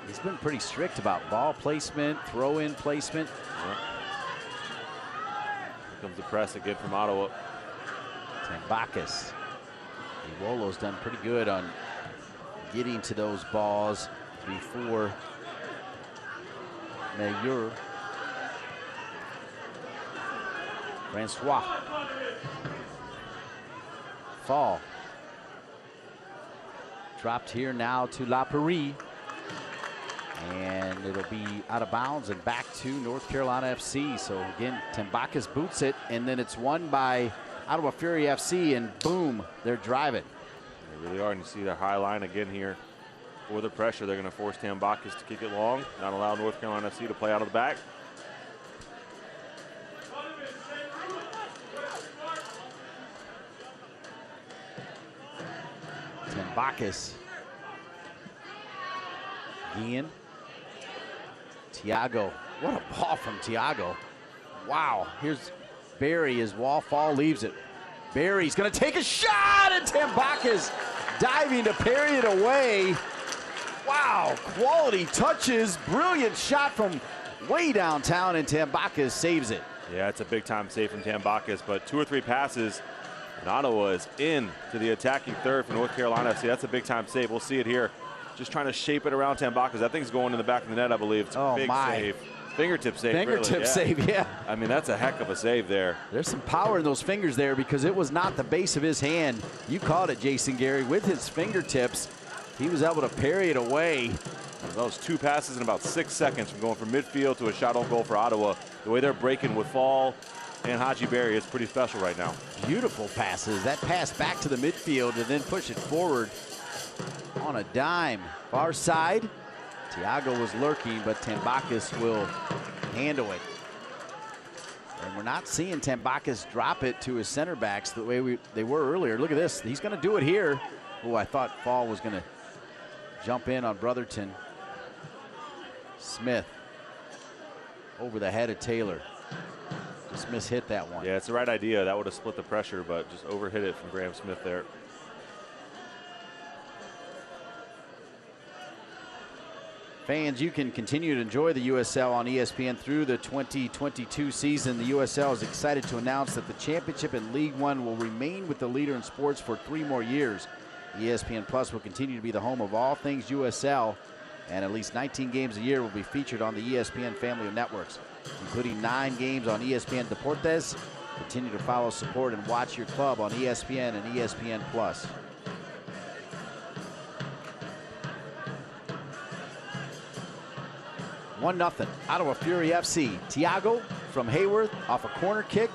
S1: He's been pretty strict about ball placement, throw-in placement.
S2: Yep. Here comes the press again from Ottawa.
S1: Tambakis. Iwolo's done pretty good on getting to those balls before Mayur. Francois. Fall. Dropped here now to La Paris. And it'll be out of bounds and back to North Carolina FC. So again, Tambakis boots it, and then it's won by Ottawa Fury FC, and boom, they're driving.
S2: They really are, and you see the high line again here. For the pressure, they're going to force Tambakis to kick it long, not allow North Carolina FC to play out of the back.
S1: Tambakis. Ian. Thiago. What a ball from Thiago. Wow. Here's Barry as Wallfall leaves it. Barry's going to take a shot, and Tambakis diving to parry it away. Wow. Quality touches. Brilliant shot from way downtown, and Tambakis saves it.
S2: Yeah, it's a big-time save from Tambakis, but 2 or 3 passes, and Ottawa is in to the attacking third for North Carolina FC. That's a big-time save. We'll see it here. Just trying to shape it around Tambakis. That thing's going in the back of the net, I believe. It's a big save. Fingertip save.
S1: Fingertip
S2: really, yeah.
S1: save, yeah.
S2: I mean, that's a heck of a save there.
S1: There's some power in those fingers there because it was not the base of his hand. You caught it, Jason Gary, with his fingertips. He was able to parry it away.
S2: Those 2 passes in about 6 seconds from going from midfield to a shot on goal for Ottawa. The way they're breaking with Fall and Haji Berry, it's pretty special right now.
S1: Beautiful passes. That pass back to the midfield and then push it forward on a dime. Far side. Thiago was lurking, but Tambakis will handle it. And we're not seeing Tambakis drop it to his center backs the way they were earlier. Look at this. He's going to do it here. Oh, I thought Fall was going to jump in on Brotherton. Smith over the head of Taylor. Just mishit that one.
S2: Yeah, it's the right idea. That would have split the pressure, but just overhit it from Graham Smith there.
S1: Fans, you can continue to enjoy the USL on ESPN through the 2022 season. The USL is excited to announce that the championship in League One will remain with the leader in sports for 3 more years. ESPN Plus will continue to be the home of all things USL, and at least 19 games a year will be featured on the ESPN family of networks, including 9 games on ESPN Deportes. Continue to follow, support, and watch your club on ESPN and ESPN Plus. 1-0, Ottawa Fury FC. Thiago from Hayworth off a corner kick.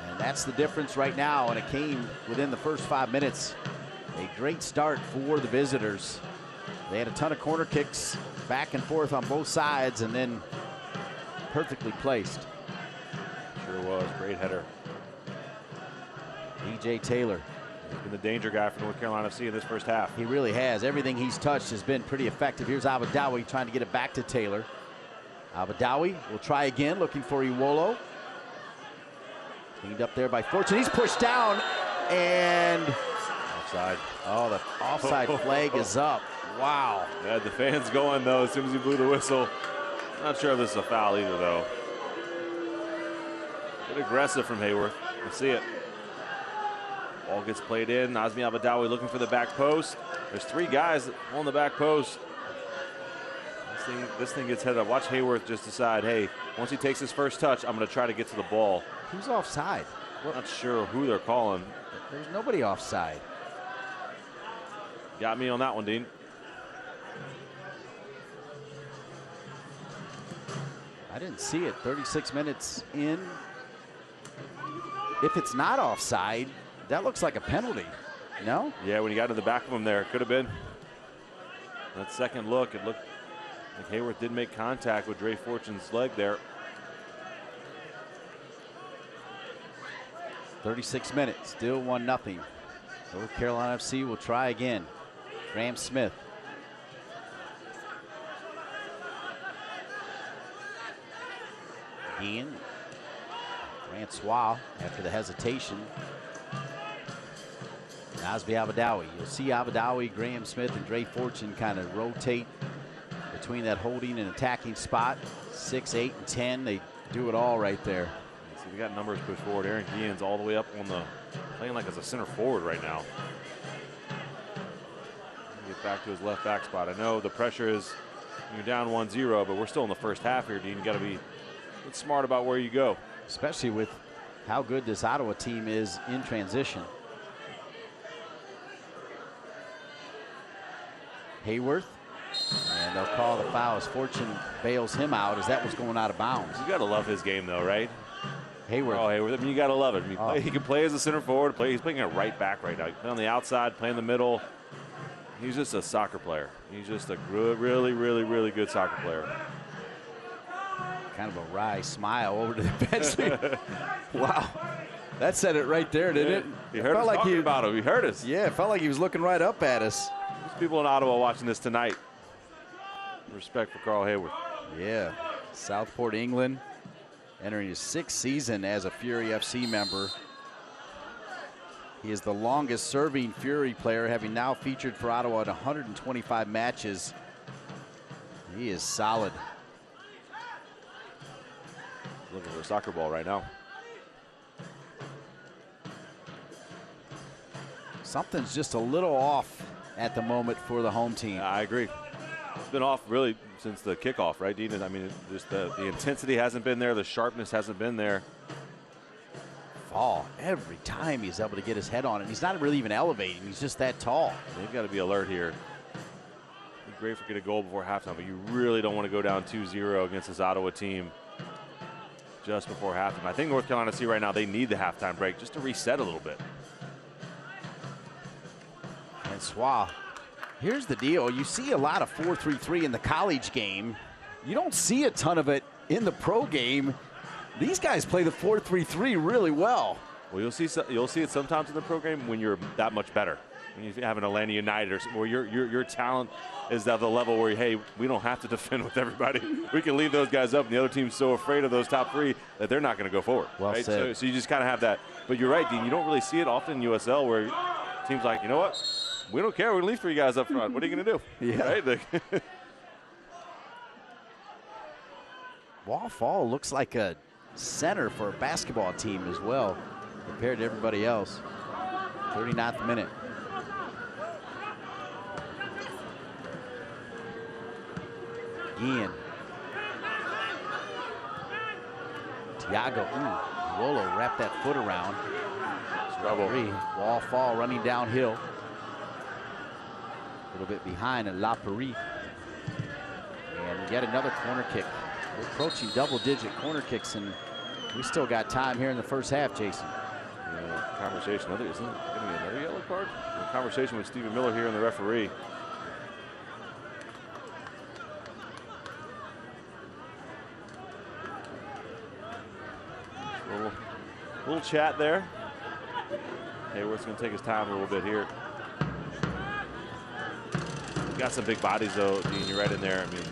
S1: And that's the difference right now, and it came within the first 5 minutes. A great start for the visitors. They had a ton of corner kicks back and forth on both sides, and then perfectly placed.
S2: Sure was. Great header.
S1: DJ Taylor.
S2: He's been the danger guy for North Carolina FC in this first half.
S1: He really has. Everything he's touched has been pretty effective. Here's Abadawi trying to get it back to Taylor. Abadawi will try again, looking for Iwolo. Cleaned up there by Fortune. He's pushed down, and
S2: Offside.
S1: oh, the offside flag is up. Wow.
S2: Yeah, the fans going, though, as soon as he blew the whistle. Not sure if this is a foul either, though. Bit aggressive from Hayworth. You see it. Ball gets played in. Nazmi Abadawi looking for the back post. There's 3 guys on the back post. This thing gets headed up. Watch Hayworth just decide, hey, once he takes his first touch, I'm going to try to get to the ball.
S1: Who's offside?
S2: Not sure who they're calling.
S1: There's nobody offside.
S2: Got me on that one, Dean.
S1: I didn't see it. 36 minutes in. If it's not offside, that looks like a penalty. No?
S2: Yeah, when he got to the back of him there, it could have been. That second look, it looked like Hayworth did make contact with Dre Fortune's leg there.
S1: 36 minutes, still 1-0. North Carolina FC will try again. Graham Smith. Ian. Francois after the hesitation. Nazmi Abadawi. You'll see Abadawi, Graham Smith, and Dre Fortune kind of rotate between that holding and attacking spot. 6, 8, and 10. They do it all right there.
S2: See, we got numbers pushed forward. Aaron Guillen's all the way up on the, playing like as a center forward right now. Get back to his left back spot. I know the pressure is, you're down 1-0, but we're still in the first half here, Dean. You got to be smart about where you go.
S1: Especially with how good this Ottawa team is in transition. Hayworth, and they'll call the foul as Fortune bails him out as that was going out of bounds.
S2: You got to love his game, though, right?
S1: Hayworth.
S2: Oh, Hayworth. I mean, you got to love it. I mean, he can play as a center forward. He's playing at right back right now. He can play on the outside, play in the middle. He's just a soccer player. He's just a good, really, really, really good soccer player.
S1: Kind of a wry smile over to the bench. Wow. That said it right there, didn't it?
S2: He heard us talking about him. He heard us.
S1: Yeah, it felt like he was looking right up at us.
S2: There's people in Ottawa watching this tonight. Respect for Carl Hayworth.
S1: Yeah. Southport, England, entering his 6th season as a Fury FC member. He is the longest serving Fury player, having now featured for Ottawa at 125 matches. He is solid.
S2: Looking for a soccer ball right now.
S1: Something's just a little off at the moment for the home team.
S2: I agree. It's been off really since the kickoff, right, Dean? I mean, just the intensity hasn't been there. The sharpness hasn't been there.
S1: Fall every time he's able to get his head on it. He's not really even elevating. He's just that tall.
S2: They've got to be alert here. It'd be great for get a goal before halftime, but you really don't want to go down 2-0 against this Ottawa team just before halftime. I think North Carolina right now, they need the halftime break just to reset a little bit.
S1: And Swa, here's the deal. You see a lot of 4-3-3 in the college game. You don't see a ton of it in the pro game. These guys play the 4-3-3 really well.
S2: Well, you'll see it sometimes in the program when you're that much better. When you have an Atlanta United or where your talent is at the level where, hey, we don't have to defend with everybody. We can leave those guys up, and the other team's so afraid of those top three that they're not going to go forward.
S1: Well
S2: right?
S1: said.
S2: So you just kind of have that. But you're right, Dean. You don't really see it often in USL where teams like, you know what? We don't care. We're going to leave for you guys up front. What are you going to do?
S1: Yeah.
S2: Right?
S1: Wall Fall looks like a center for a basketball team as well compared to everybody else. 39th minute. Ian. Tiago. Wolo wrapped that foot around.
S2: Trouble.
S1: Wall Fall running downhill. A little bit behind in La Paris. And yet another corner kick. We're approaching double-digit corner kicks, and we still got time here in the first half, Jason.
S2: Conversation. Isn't it going to be another yellow card? A conversation with Stephen Miller here and the referee. Little chat there. Hayward's going to take his time a little bit here. Got some big bodies though, Dean. You're right in there. I mean,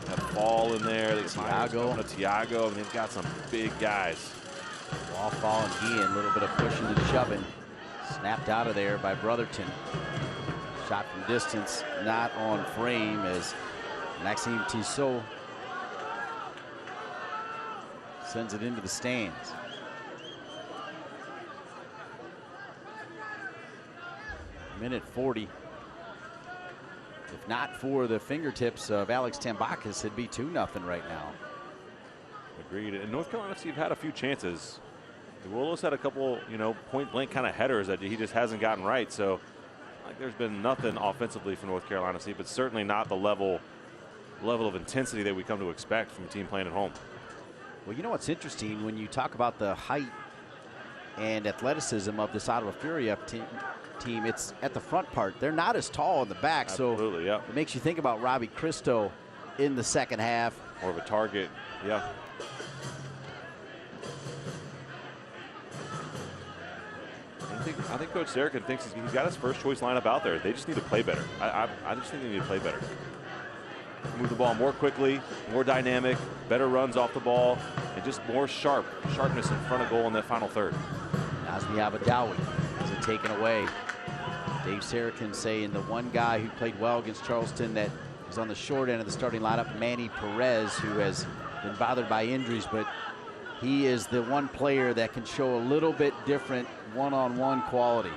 S2: have Fall in there.
S1: Tiago.
S2: Tiago. I mean, they've got some big guys.
S1: Wall Fall and Ian, a little bit of pushing and shoving. Snapped out of there by Brotherton. Shot from distance, not on frame as Maxime Tissot sends it into the stands. Minute 40. If not for the fingertips of Alex Tambakis, it'd be 2-0 right now.
S2: Agreed. And North Carolina FC have had a few chances. Willows had a couple, point blank kind of headers that he just hasn't gotten right. So, like, there's been nothing offensively for North Carolina FC, but certainly not the level of intensity that we come to expect from a team playing at home.
S1: Well, you know what's interesting when you talk about the height and athleticism of this Ottawa Fury team, it's at the front part. They're not as tall in the back.
S2: Absolutely,
S1: so
S2: yeah.
S1: It makes you think about Robbie Christo in the second half.
S2: More of a target, yeah. I think Coach Serikin thinks he's got his first choice lineup out there. They just need to play better. I just think they need to play better. Move the ball more quickly, more dynamic, better runs off the ball, and just more sharpness in front of goal in that final third.
S1: Nazmi Abadawi has it taken away. Dave Serikin saying the one guy who played well against Charleston that is on the short end of the starting lineup, Manny Perez, who has been bothered by injuries, but he is the one player that can show a little bit different one-on-one quality.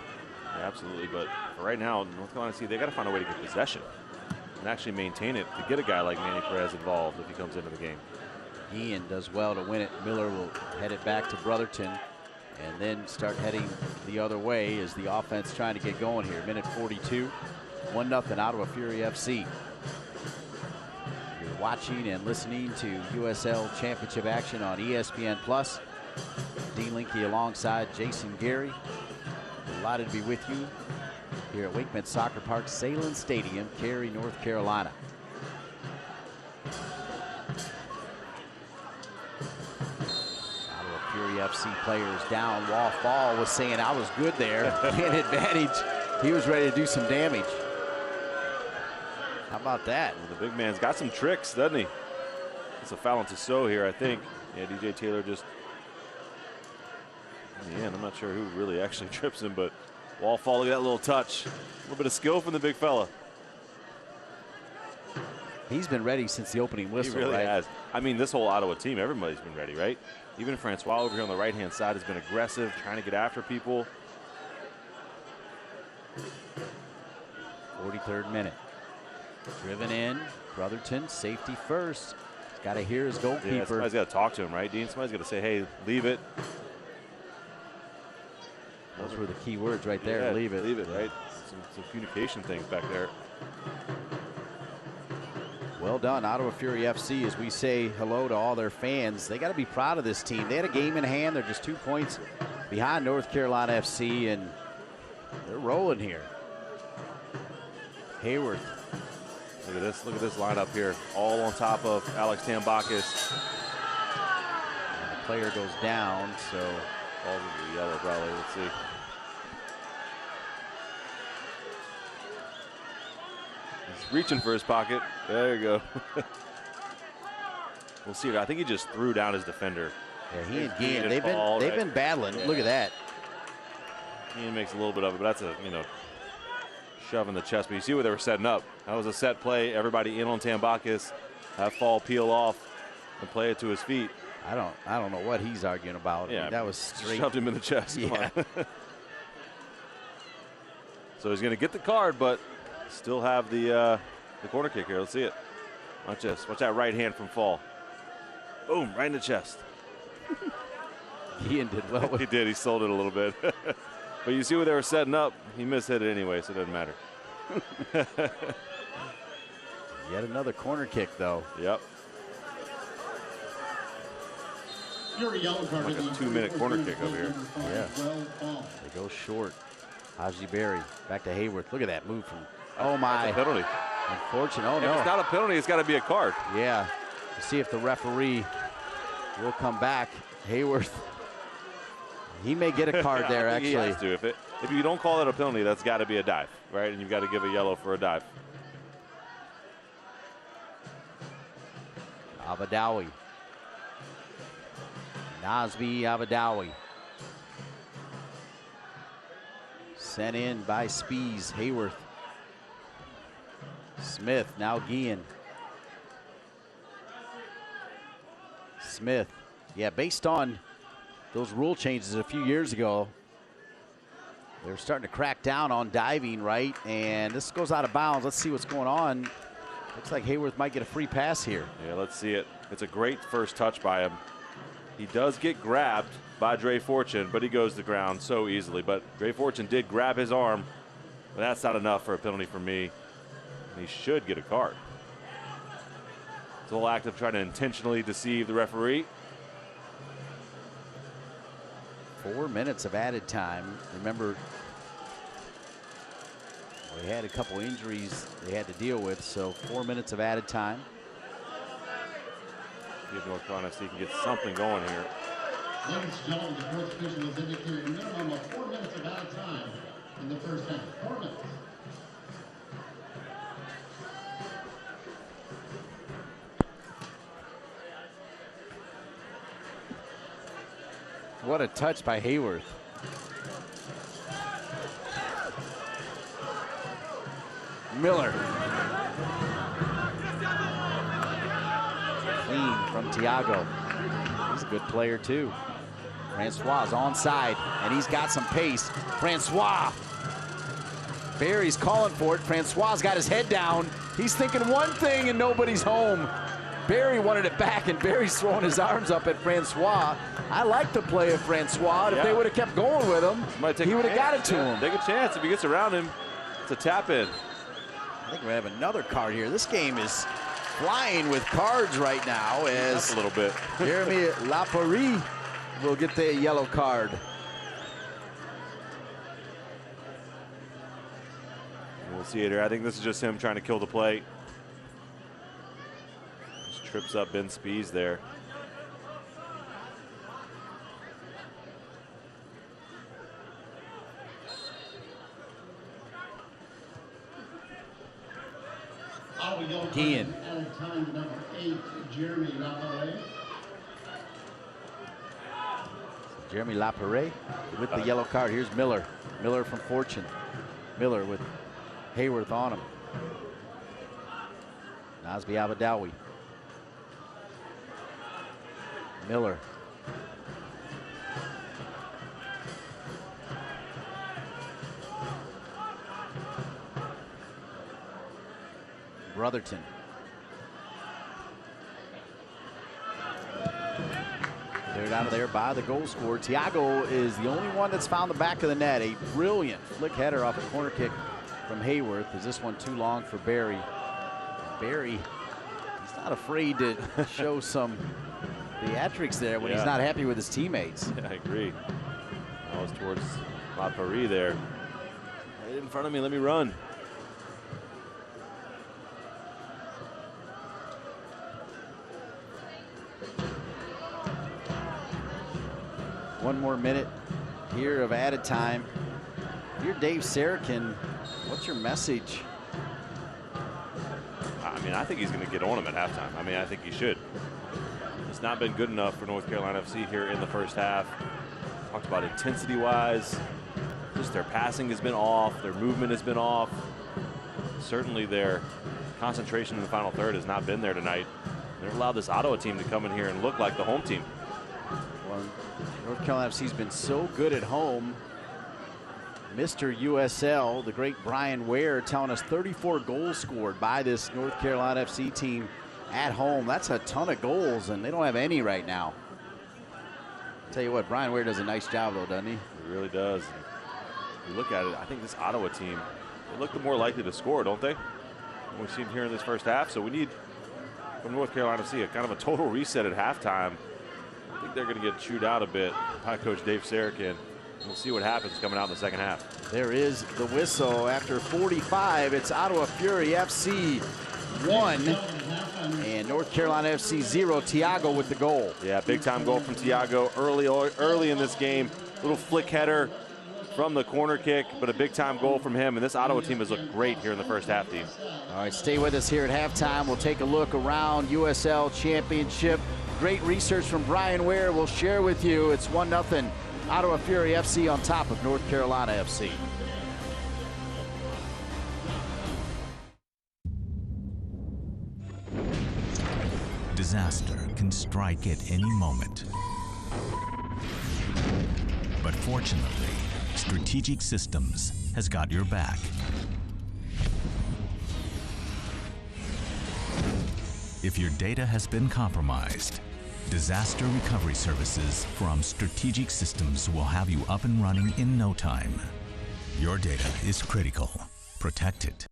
S2: Yeah, absolutely, but for right now, North Carolina, they got to find a way to get possession and actually maintain it to get a guy like Manny Perez involved if he comes into the game.
S1: Ian does well to win it. Miller will head it back to Brotherton and then start heading the other way as the offense trying to get going here. Minute 42, 1-0 Ottawa Fury FC. You're watching and listening to USL Championship action on ESPN+. Dean Linke alongside Jason Gary. Delighted to be with you here at Wakeman Soccer Park, Salem Stadium, Cary, North Carolina. Ottawa Fury FC players down. Wall Fall was saying I was good there. Gain advantage. He was ready to do some damage. How about that?
S2: Well, the big man's got some tricks, doesn't he? It's a foul on Tissot here, I think. Yeah, DJ Taylor just, in the end, I'm not sure who really actually trips him, but Wall Fall, look at that little touch. A little bit of skill from the big fella.
S1: He's been ready since the opening whistle,
S2: He really
S1: right?
S2: has. I mean, this whole Ottawa team, everybody's been ready, right? Even Francois over here on the right-hand side has been aggressive, trying to get after people.
S1: 43rd minute. Driven in. Brotherton, safety first. He's got to hear his goalkeeper.
S2: Yeah, somebody's got to talk to him, right, Dean? Somebody's got to say, hey, leave it.
S1: Those were the key words right there.
S2: Yeah,
S1: leave it.
S2: Leave it, right? Some communication things back there.
S1: Well done, Ottawa Fury FC, as we say hello to all their fans. They got to be proud of this team. They had a game in hand. They're just 2 points behind North Carolina FC, and they're rolling here. Hayworth.
S2: Look at this lineup here, all on top of Alex Tambakis.
S1: And the player goes down, so
S2: Balls into the yellow, probably. Let's see. He's reaching for his pocket. There you go. We'll see. I think he just threw down his defender.
S1: yeah, he and Gian, they've been battling.
S2: Yeah.
S1: Look at that.
S2: He makes a little bit of it, but that's a shove in the chest. But you see what they were setting up. That was a set play. Everybody in on Tambakis. Have Fall peel off and play it to his feet.
S1: I don't know what he's arguing about.
S2: Yeah,
S1: I mean, that was straight.
S2: Shoved him in the chest.
S1: Yeah.
S2: Come on. So he's going to get the card, but still have the corner kick here. Let's see it. Watch this. Watch that right hand from Fall. Boom, right in the chest.
S1: Gian did well with
S2: He did. He sold it a little bit. But you see what they were setting up. He mishit it anyway, so it doesn't matter.
S1: Yet another corner kick, though.
S2: Yep.
S7: Fury yellow card.
S2: Like a 2-minute corner kick over here.
S1: Yeah. They go short. Haji Berry back to Hayworth. Look at that move from. Oh my!
S2: That's a penalty.
S1: Unfortunate. Oh
S2: If
S1: no!
S2: it's not a penalty, it's got to be a card.
S1: Yeah. Let's see if the referee will come back. Hayworth. He may get a card there.
S2: I think
S1: Actually.
S2: he has to. If you don't call it a penalty, that's got to be a dive, right? And you've got to give a yellow for a dive.
S1: Abadawi. Nazmi Abadawi. Sent in by Spees. Hayworth. Smith, now Gian. Smith. Yeah, based on those rule changes a few years ago, they're starting to crack down on diving, right? And this goes out of bounds. Let's see what's going on. Looks like Hayworth might get a free pass here.
S2: Yeah, let's see it. It's a great first touch by him. He does get grabbed by Dre Fortune, but he goes to the ground so easily. But Dre Fortune did grab his arm, but that's not enough for a penalty for me. He should get a card. It's a whole act of trying to intentionally deceive the referee.
S1: 4 minutes of added time. Remember, they had a couple injuries they had to deal with, so 4 minutes of added time.
S2: Give North Carolina so he can get something going here.
S7: Ladies and gentlemen, the fourth official has indicated a minimum of 4 minutes of added time in the first half. 4 minutes.
S1: What a touch by Hayworth. Miller. Clean from Tiago. He's a good player too. Francois is onside, and he's got some pace. Francois. Barry's calling for it. Francois's got his head down. He's thinking one thing and nobody's home. Barry wanted it back, and Barry's throwing his arms up at Francois. I like the play of Francois. If they would have kept going with him, he would have got it to him.
S2: Take a chance. If he gets around him, it's a tap in.
S1: I think we have another card here. This game is flying with cards right now as
S2: a little bit.
S1: Jeremy Lapari will get the yellow card.
S2: We'll see it here. I think this is just him trying to kill the play. Just trips up Ben Spees there.
S1: Gian.
S7: Added time to number 8, Jeremy Lapare.
S1: Jeremy Lapare with the yellow card. Here's Miller. Miller from Fortune. Miller with Hayworth on him. Nazmi Abadawi. Miller. Brotherton. Cleared out of there by the goal scorer. Tiago is the only one that's found the back of the net. A brilliant flick header off a corner kick from Hayworth. Is this one too long for Barry? Barry, he's not afraid to show some theatrics there when he's not happy with his teammates.
S2: Yeah, I agree. That was towards La Paris there. Right in front of me, let me run.
S1: One more minute here of added time. You're Dave Sarakin. What's your message?
S2: I mean, I think he's going to get on him at halftime. I mean, I think he should. It's not been good enough for North Carolina FC here in the first half. Talked about intensity-wise. Just their passing has been off. Their movement has been off. Certainly their concentration in the final third has not been there tonight. They've allowed this Ottawa team to come in here and look like the home team.
S1: Well, North Carolina FC's been so good at home. Mr. USL, the great Brian Ware, telling us 34 goals scored by this North Carolina FC team at home. That's a ton of goals, and they don't have any right now. Tell you what, Brian Ware does a nice job, though, doesn't he?
S2: He really does. If you look at it, I think this Ottawa team, they look the more likely to score, don't they? We've seen here in this first half, so we need from North Carolina FC a kind of a total reset at halftime. I think they're going to get chewed out a bit by Coach Dave Sarakin. We'll see what happens coming out in the second half.
S1: There is the whistle after 45. It's Ottawa Fury FC 1 and North Carolina FC 0. Tiago with the goal.
S2: Yeah, big time goal from Tiago early in this game. Little flick header from the corner kick, but a big time goal from him. And this Ottawa team has looked great here in the first half, team.
S1: All right, stay with us here at halftime. We'll take a look around USL Championship. Great research from Brian Ware we'll share with you. It's 1-0 Ottawa Fury FC on top of North Carolina FC.
S3: Disaster can strike at any moment. But fortunately, Strategic Systems has got your back. If your data has been compromised, disaster recovery services from Strategic Systems will have you up and running in no time. Your data is critical. Protect it.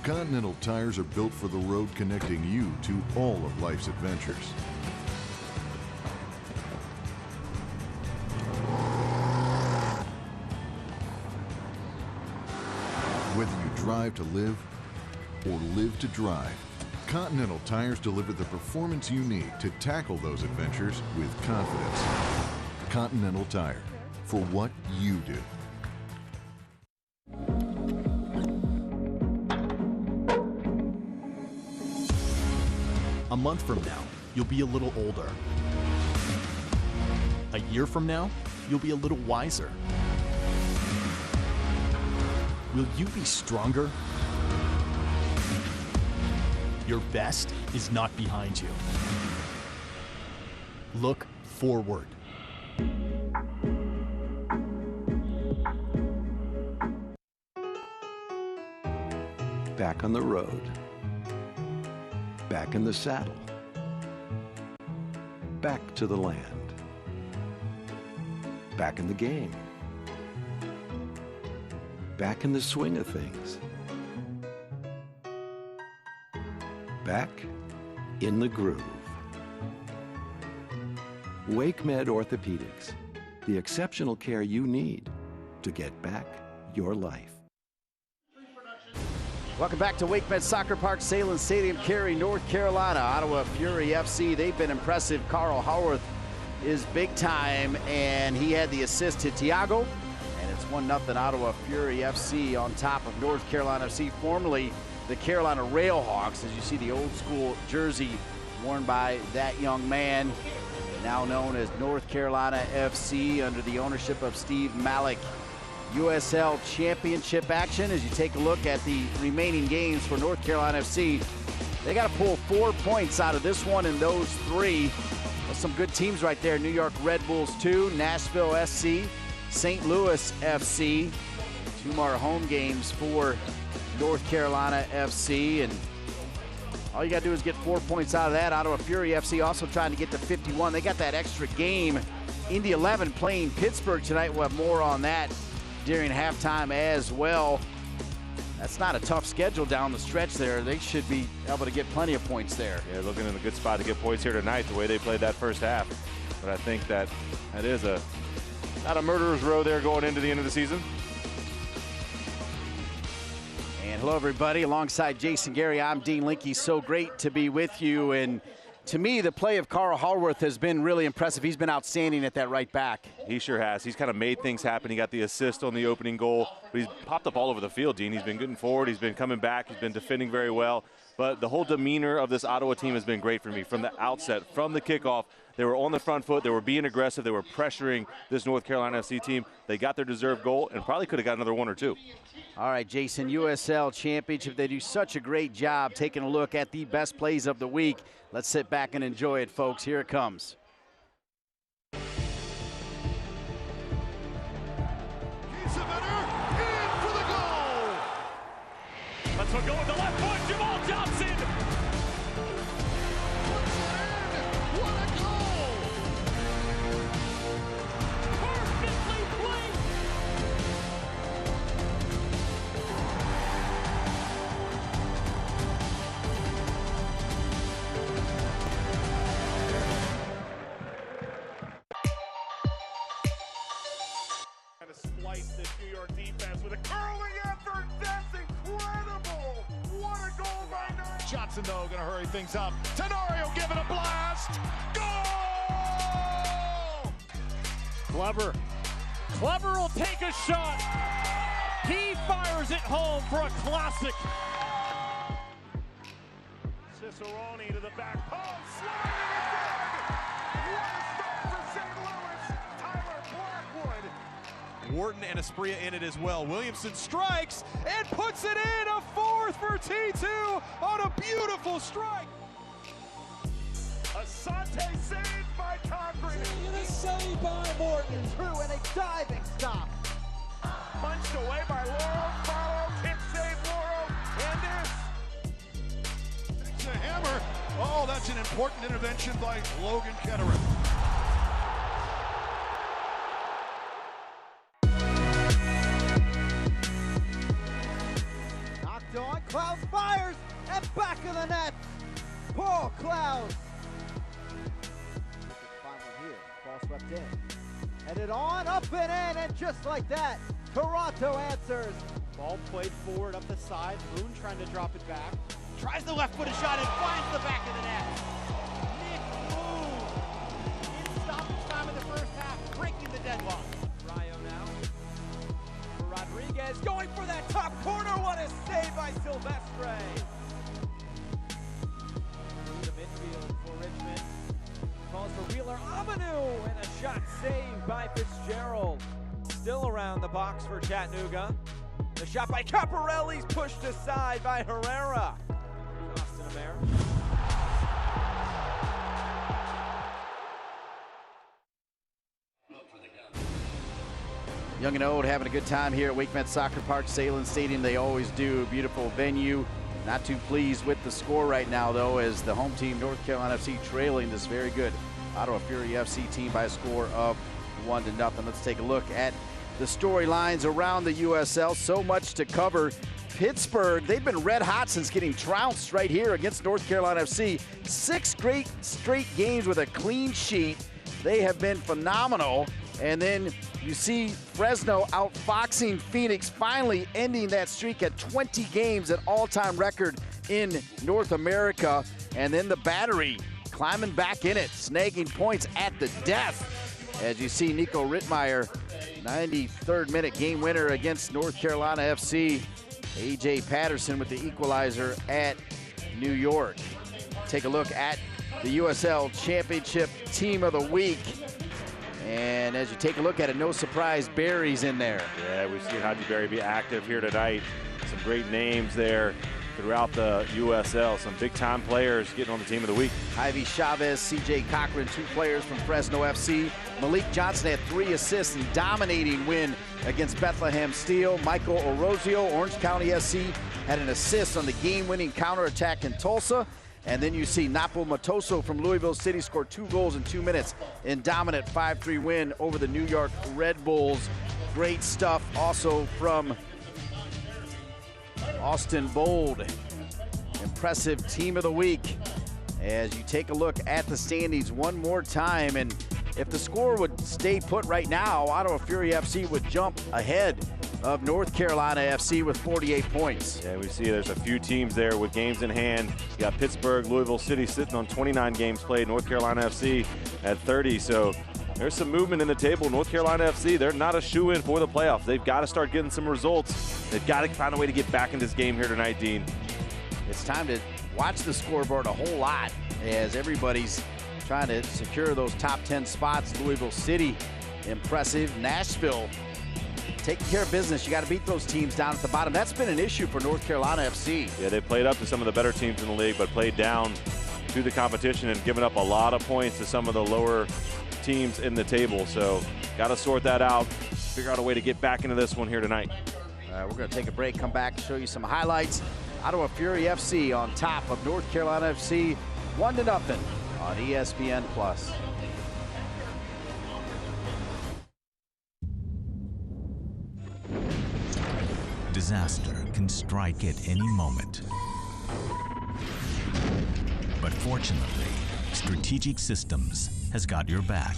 S4: Continental tires are built for the road, connecting you to all of life's adventures. Whether you drive to live or live to drive, Continental tires deliver the performance you need to tackle those adventures with confidence. Continental Tire, for what you do.
S5: A month from now, you'll be a little older. A year from now, you'll be a little wiser. Will you be stronger? Your best is not behind you. Look forward.
S6: Back on the road. Back in the saddle. Back to the land. Back in the game. Back in the swing of things. Back in the groove. WakeMed Orthopedics, the exceptional care you need to get back your life.
S1: Welcome back to WakeMed Soccer Park, Salem Stadium, Cary, North Carolina. Ottawa Fury FC, they've been impressive. Carl Haworth is big time, and he had the assist to Tiago. And it's 1-0 Ottawa Fury FC on top of North Carolina FC, formerly the Carolina Railhawks, as you see the old school jersey worn by that young man, now known as North Carolina FC under the ownership of Steve Malik. USL Championship action as you take a look at the remaining games for North Carolina FC. They got to pull 4 points out of this one and those 3. There's some good teams right there. New York Red Bulls 2, Nashville SC, St. Louis FC, 2 more home games for North Carolina FC, and all you got to do is get 4 points out of that. Ottawa Fury FC also trying to get to 51. They got that extra game in the 11 playing Pittsburgh tonight. We'll have more on that during halftime as well. That's not a tough schedule down the stretch there. They should be able to get plenty of points there.
S2: Yeah, looking in a good spot to get points here tonight, the way they played that first half. But I think that is not a murderer's row there going into the end of the season.
S1: And hello, everybody. Alongside Jason Gary, I'm Dean Linke. So great to be with you. And to me, the play of Carl Harworth has been really impressive. He's been outstanding at that right back.
S2: He sure has. He's kind of made things happen. He got the assist on the opening goal, but he's popped up all over the field, Dean. He's been getting forward. He's been coming back. He's been defending very well. But the whole demeanor of this Ottawa team has been great for me from the outset, from the kickoff. They were on the front foot. They were being aggressive. They were pressuring this North Carolina FC team. They got their deserved goal and probably could have got another 1 or 2.
S1: All right, Jason, USL Championship. They do such a great job taking a look at the best plays of the week. Let's sit back and enjoy it, folks. Here it comes.
S8: He's a winner. In for the goal.
S9: Let's go with the left foot. Jamal Johnson.
S8: What a goal.
S9: Perfectly placed.
S8: And a splice this New York defense with a curling effort. That's incredible. What a goal by Knight. Johnson, though, going to hurry things up. Tenorio giving a blast. Goal!
S9: Clever will take a shot. He fires it home for a classic.
S8: Cicerone to the back post. Sliding it in. What a start for St. Louis. Tyler Blackwood.
S10: Wharton and Espria in it as well. Williamson strikes and puts it in, a fourth for T2 on a beautiful strike.
S8: Asante saved by Cochran.
S9: And a save by Morton.
S11: Through and a diving stop.
S8: Punched away by Laurel. Follow. Kick save Laurel. And this. Takes a hammer. Oh, that's an important intervention by Logan Ketterer.
S11: Knocked on. Klaus fires and back of the net. Paul Klaus. Final here. Ball swept in. Headed on, up and in, and just like that, Toronto answers.
S12: Ball played forward up the side. Moon trying to drop it back. Tries the left-footed shot and finds the back of the net. Nick Moon in stoppage time in the first half, breaking the deadlock. Rayo now for Rodriguez, going for that top corner. What a save by Silvestre. Through the midfield for Richmond. Calls for Wheeler Avenue, and a shot saved by Fitzgerald. Still around the box for Chattanooga. The shot by Caparelli's pushed aside by Herrera. Austin Amer.
S1: Young and old having a good time here at WakeMed Soccer Park, Salem Stadium. They always do. Beautiful venue. Not too pleased with the score right now, though, as the home team, North Carolina FC, trailing this very good Ottawa Fury FC team by a score of 1-0. Let's take a look at the storylines around the USL. So much to cover. Pittsburgh, they've been red hot since getting trounced right here against North Carolina FC. 6 straight games with a clean sheet. They have been phenomenal. And then you see Fresno outfoxing Phoenix, finally ending that streak at 20 games, an all-time record in North America. And then the Battery climbing back in it, snagging points at the death. As you see Nico Rittmeyer, 93rd minute game winner against North Carolina FC. A.J. Patterson with the equalizer at New York. Take a look at the USL Championship Team of the Week. And as you take a look at it, no surprise, Barry's in there.
S2: Yeah, we've seen Haji Berry be active here tonight. Some great names there throughout the USL. Some big-time players getting on the team of the week.
S1: Ivy Chavez, CJ Cochran, 2 players from Fresno FC. Malik Johnson had 3 assists in dominating win against Bethlehem Steel. Michael Orozio, Orange County SC, had an assist on the game-winning counterattack in Tulsa. And then you see Napo Matoso from Louisville City scored 2 goals in 2 minutes in dominant 5-3 win over the New York Red Bulls. Great stuff also from Austin Bold. Impressive team of the week as you take a look at the standings one more time. And if the score would stay put right now, Ottawa Fury FC would jump ahead of North Carolina FC with 48 points.
S2: Yeah, we see there's a few teams there with games in hand. You got Pittsburgh, Louisville City sitting on 29 games played. North Carolina FC at 30. So there's some movement in the table. North Carolina FC, they're not a shoo-in for the playoffs. They've got to start getting some results. They've got to find a way to get back in this game here tonight, Dean.
S1: It's time to watch the scoreboard a whole lot as everybody's trying to secure those top 10 spots. Louisville City, impressive. Nashville, taking care of business. You got to beat those teams down at the bottom. That's been an issue for North Carolina FC.
S2: Yeah, they played up to some of the better teams in the league, but played down to the competition and given up a lot of points to some of the lower teams in the table. So got to sort that out, figure out a way to get back into this one here tonight.
S1: All right, we're going to take a break, come back, show you some highlights. Ottawa Fury FC on top of North Carolina FC, 1-0 on ESPN+.
S3: Disaster can strike at any moment. But fortunately, Strategic Systems has got your back.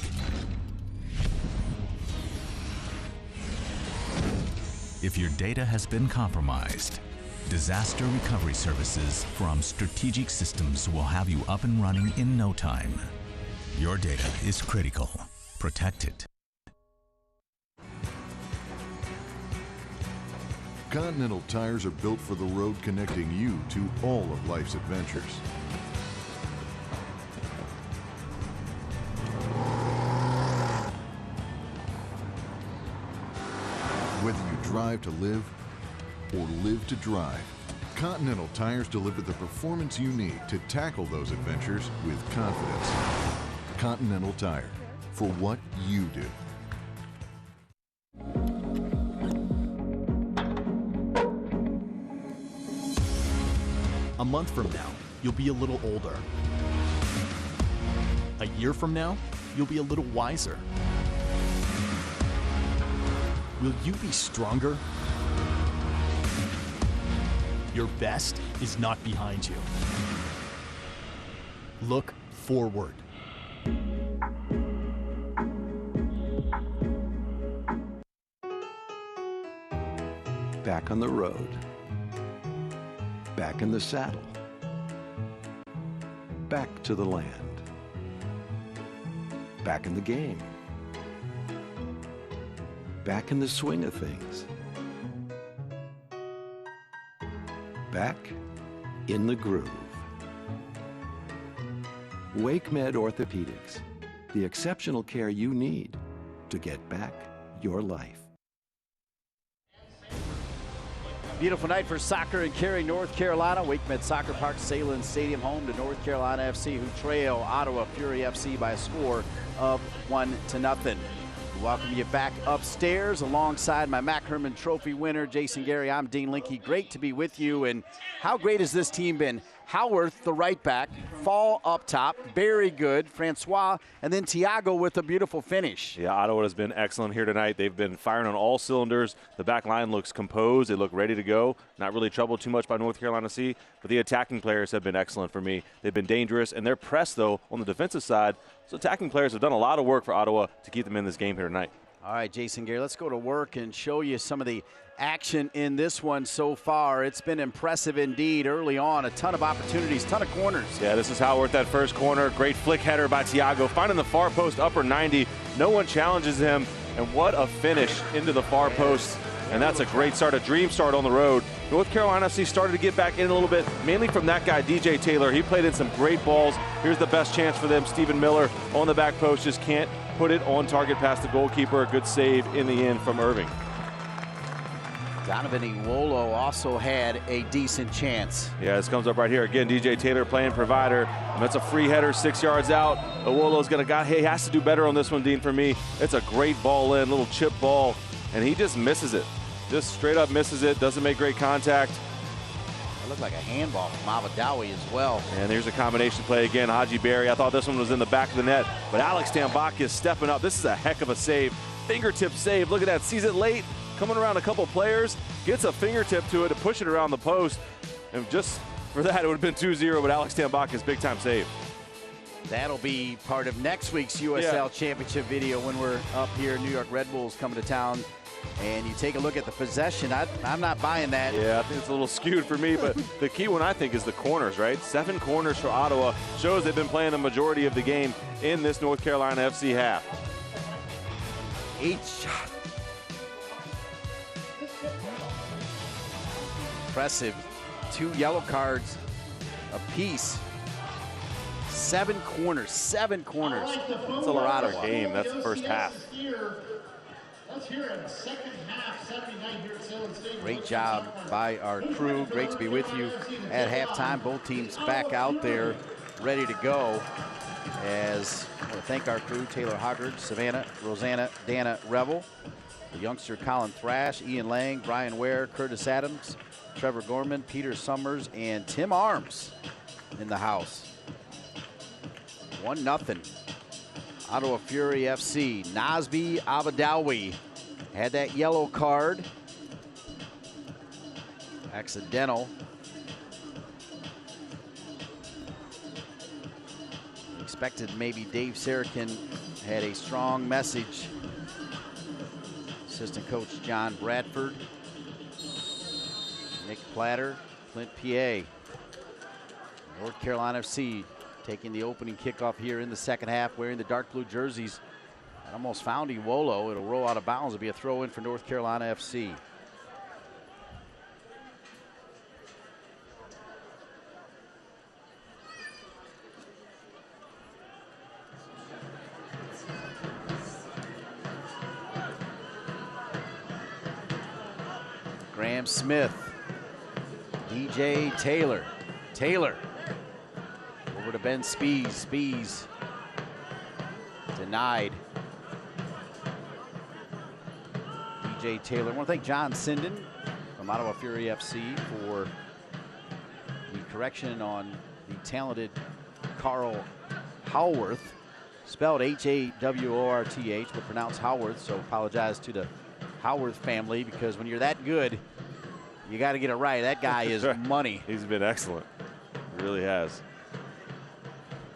S3: If your data has been compromised, disaster recovery services from Strategic Systems will have you up and running in no time. Your data is critical. Protect it.
S4: Continental tires are built for the road, connecting you to all of life's adventures. Whether you drive to live or live to drive, Continental tires deliver the performance you need to tackle those adventures with confidence. Continental Tire, for what you do.
S5: A month from now, you'll be a little older. A year from now, you'll be a little wiser. Will you be stronger? Your best is not behind you. Look forward.
S6: Back on the road. Back in the saddle. Back to the land. Back in the game. Back in the swing of things. Back in the groove. WakeMed Orthopedics, the exceptional care you need to get back your life.
S1: Beautiful night for soccer in Cary, North Carolina. WakeMed Soccer Park, Salem Stadium, home to North Carolina FC, who trail Ottawa Fury FC by a score of 1-0. We welcome you back upstairs alongside my Mac Herman Trophy winner, Jason Gary. I'm Dean Linke. Great to be with you. And how great has this team been? Howarth, the right back, Fall up top, very good, Francois, and then Thiago with a beautiful finish.
S2: Yeah, Ottawa has been excellent here tonight. They've been firing on all cylinders. The back line looks composed. They look ready to go. Not really troubled too much by North Carolina FC, but the attacking players have been excellent for me. They've been dangerous, and their press, though, on the defensive side, so attacking players have done a lot of work for Ottawa to keep them in this game here tonight.
S1: All right, Jason Gary, let's go to work and show you some of the action in this one so far. It's been impressive indeed early on. A ton of opportunities, ton of corners.
S2: Yeah, this is Howarth, that first corner. Great flick header by Thiago, finding the far post, upper 90. No one challenges him, and what a finish into the far post. And that's a great start, a dream start on the road. North Carolina FC started to get back in a little bit, mainly from that guy, DJ Taylor. He played in some great balls. Here's the best chance for them. Stephen Miller on the back post, just can't put it on target past the goalkeeper. A good save in the end from Irving.
S1: Donovan Iwolo also had a decent chance.
S2: Yeah, this comes up right here. Again, DJ Taylor playing provider. And that's a free header 6 yards out. Iwolo's he has to do better on this one, Dean, for me. It's a great ball in, little chip ball, and he just misses it. Just straight up misses it, doesn't make great contact.
S1: It looked like a handball from Abadawi as well.
S2: And there's a combination play again. Haji Berry, I thought this one was in the back of the net, but Alex Tambakis stepping up. This is a heck of a save. Fingertip save, look at that, sees it late, coming around a couple players, gets a fingertip to it to push it around the post. And just for that, it would have been 2-0, but Alex Tambakis, big time save.
S1: That'll be part of next week's USL Championship video when we're up here. New York Red Bulls coming to town. And you take a look at the possession. I'm not buying that.
S2: Yeah, I think it's a little skewed for me, but the key one I think is the corners, right? 7 corners for Ottawa. Shows they've been playing the majority of the game in this North Carolina FC half.
S1: 8 shots. Impressive. 2 yellow cards apiece. 7 corners. 7 corners.
S2: That's a lot of game. That's the first half.
S7: Let's hear it. Second half, Saturday night here at Salem Stadium.
S1: Great job by our crew. Great to be with you at halftime. Both teams back out there, ready to go. As I want to thank our crew: Taylor Hoggard, Savannah, Rosanna, Dana Revel, the youngster Colin Thrash, Ian Lang, Brian Ware, Curtis Adams, Trevor Gorman, Peter Summers, and Tim Arms in the house. 1-0. Ottawa Fury FC. Nazmi Abadawi had that yellow card. Accidental. Expected maybe Dave Sarakin had a strong message. Assistant coach John Bradford. Nick Platter, Clint PA. North Carolina FC taking the opening kickoff here in the second half, wearing the dark blue jerseys. I almost found Iwolo. It'll roll out of bounds. It'll be a throw in for North Carolina FC. Graham Smith, DJ Taylor. Taylor over to Ben Spees. Spees denied. DJ Taylor. I want to thank John Sinden from Ottawa Fury FC for the correction on the talented Carl Howarth, spelled H-A-W-O-R-T-H, but pronounced Howarth. So apologize to the Howarth family, because when you're that good, you got to get it right. That guy is money.
S2: He's been excellent. He really has.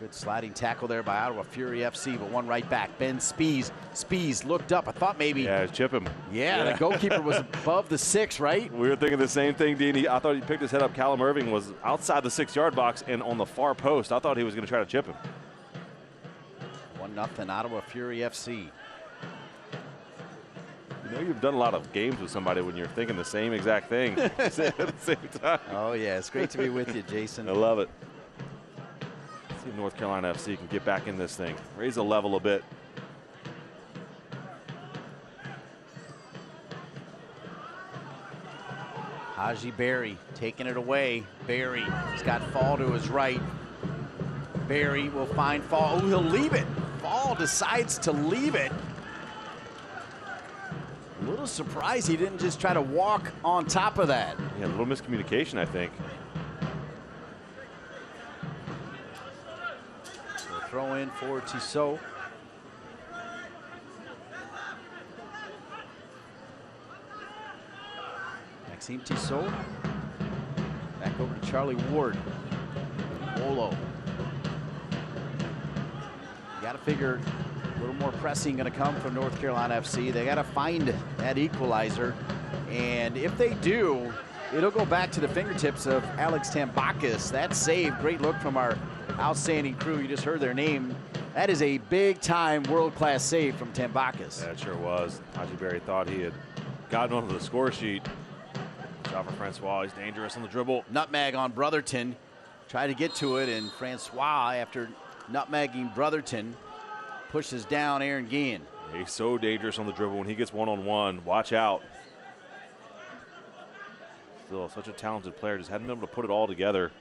S1: Good sliding tackle there by Ottawa Fury FC, but one right back. Ben Spees. Spees looked up. I thought maybe.
S2: Yeah, chip him.
S1: Yeah, the goalkeeper was above the 6, right?
S2: We were thinking the same thing, Dean. I thought he picked his head up. Callum Irving was outside the 6-yard box and on the far post. I thought he was going to try to chip him.
S1: 1-0 Ottawa Fury FC.
S2: You know, you've done a lot of games with somebody when you're thinking the same exact thing at the same time.
S1: Oh, yeah. It's great to be with you, Jason.
S2: I love it. Let's see if North Carolina FC can get back in this thing. Raise the level a bit.
S1: Haji Berry taking it away. Berry has got Fall to his right. Berry will find Fall. Oh, he'll leave it. Fall decides to leave it. A little surprised he didn't just try to walk on top of that.
S2: Yeah, a little miscommunication, I think.
S1: So throw in for Tissot. Maxime Tissot. Back over to Charlie Ward. Wolo. You got to figure a little more pressing going to come from North Carolina FC. They got to find that equalizer. And if they do, it'll go back to the fingertips of Alex Tambakis. That save, great look from our outstanding crew. You just heard their name. That is a big-time, world-class save from Tambakis.
S2: Yeah, it sure was. Haji Berry thought he had gotten onto the score sheet. Shot for Francois. He's dangerous on the dribble.
S1: Nutmeg on Brotherton. Tried to get to it, and Francois, after nutmegging Brotherton, pushes down Aaron Guillen.
S2: He's so dangerous on the dribble when he gets one-on-one. Watch out. Still such a talented player, just hadn't been able to put it all together.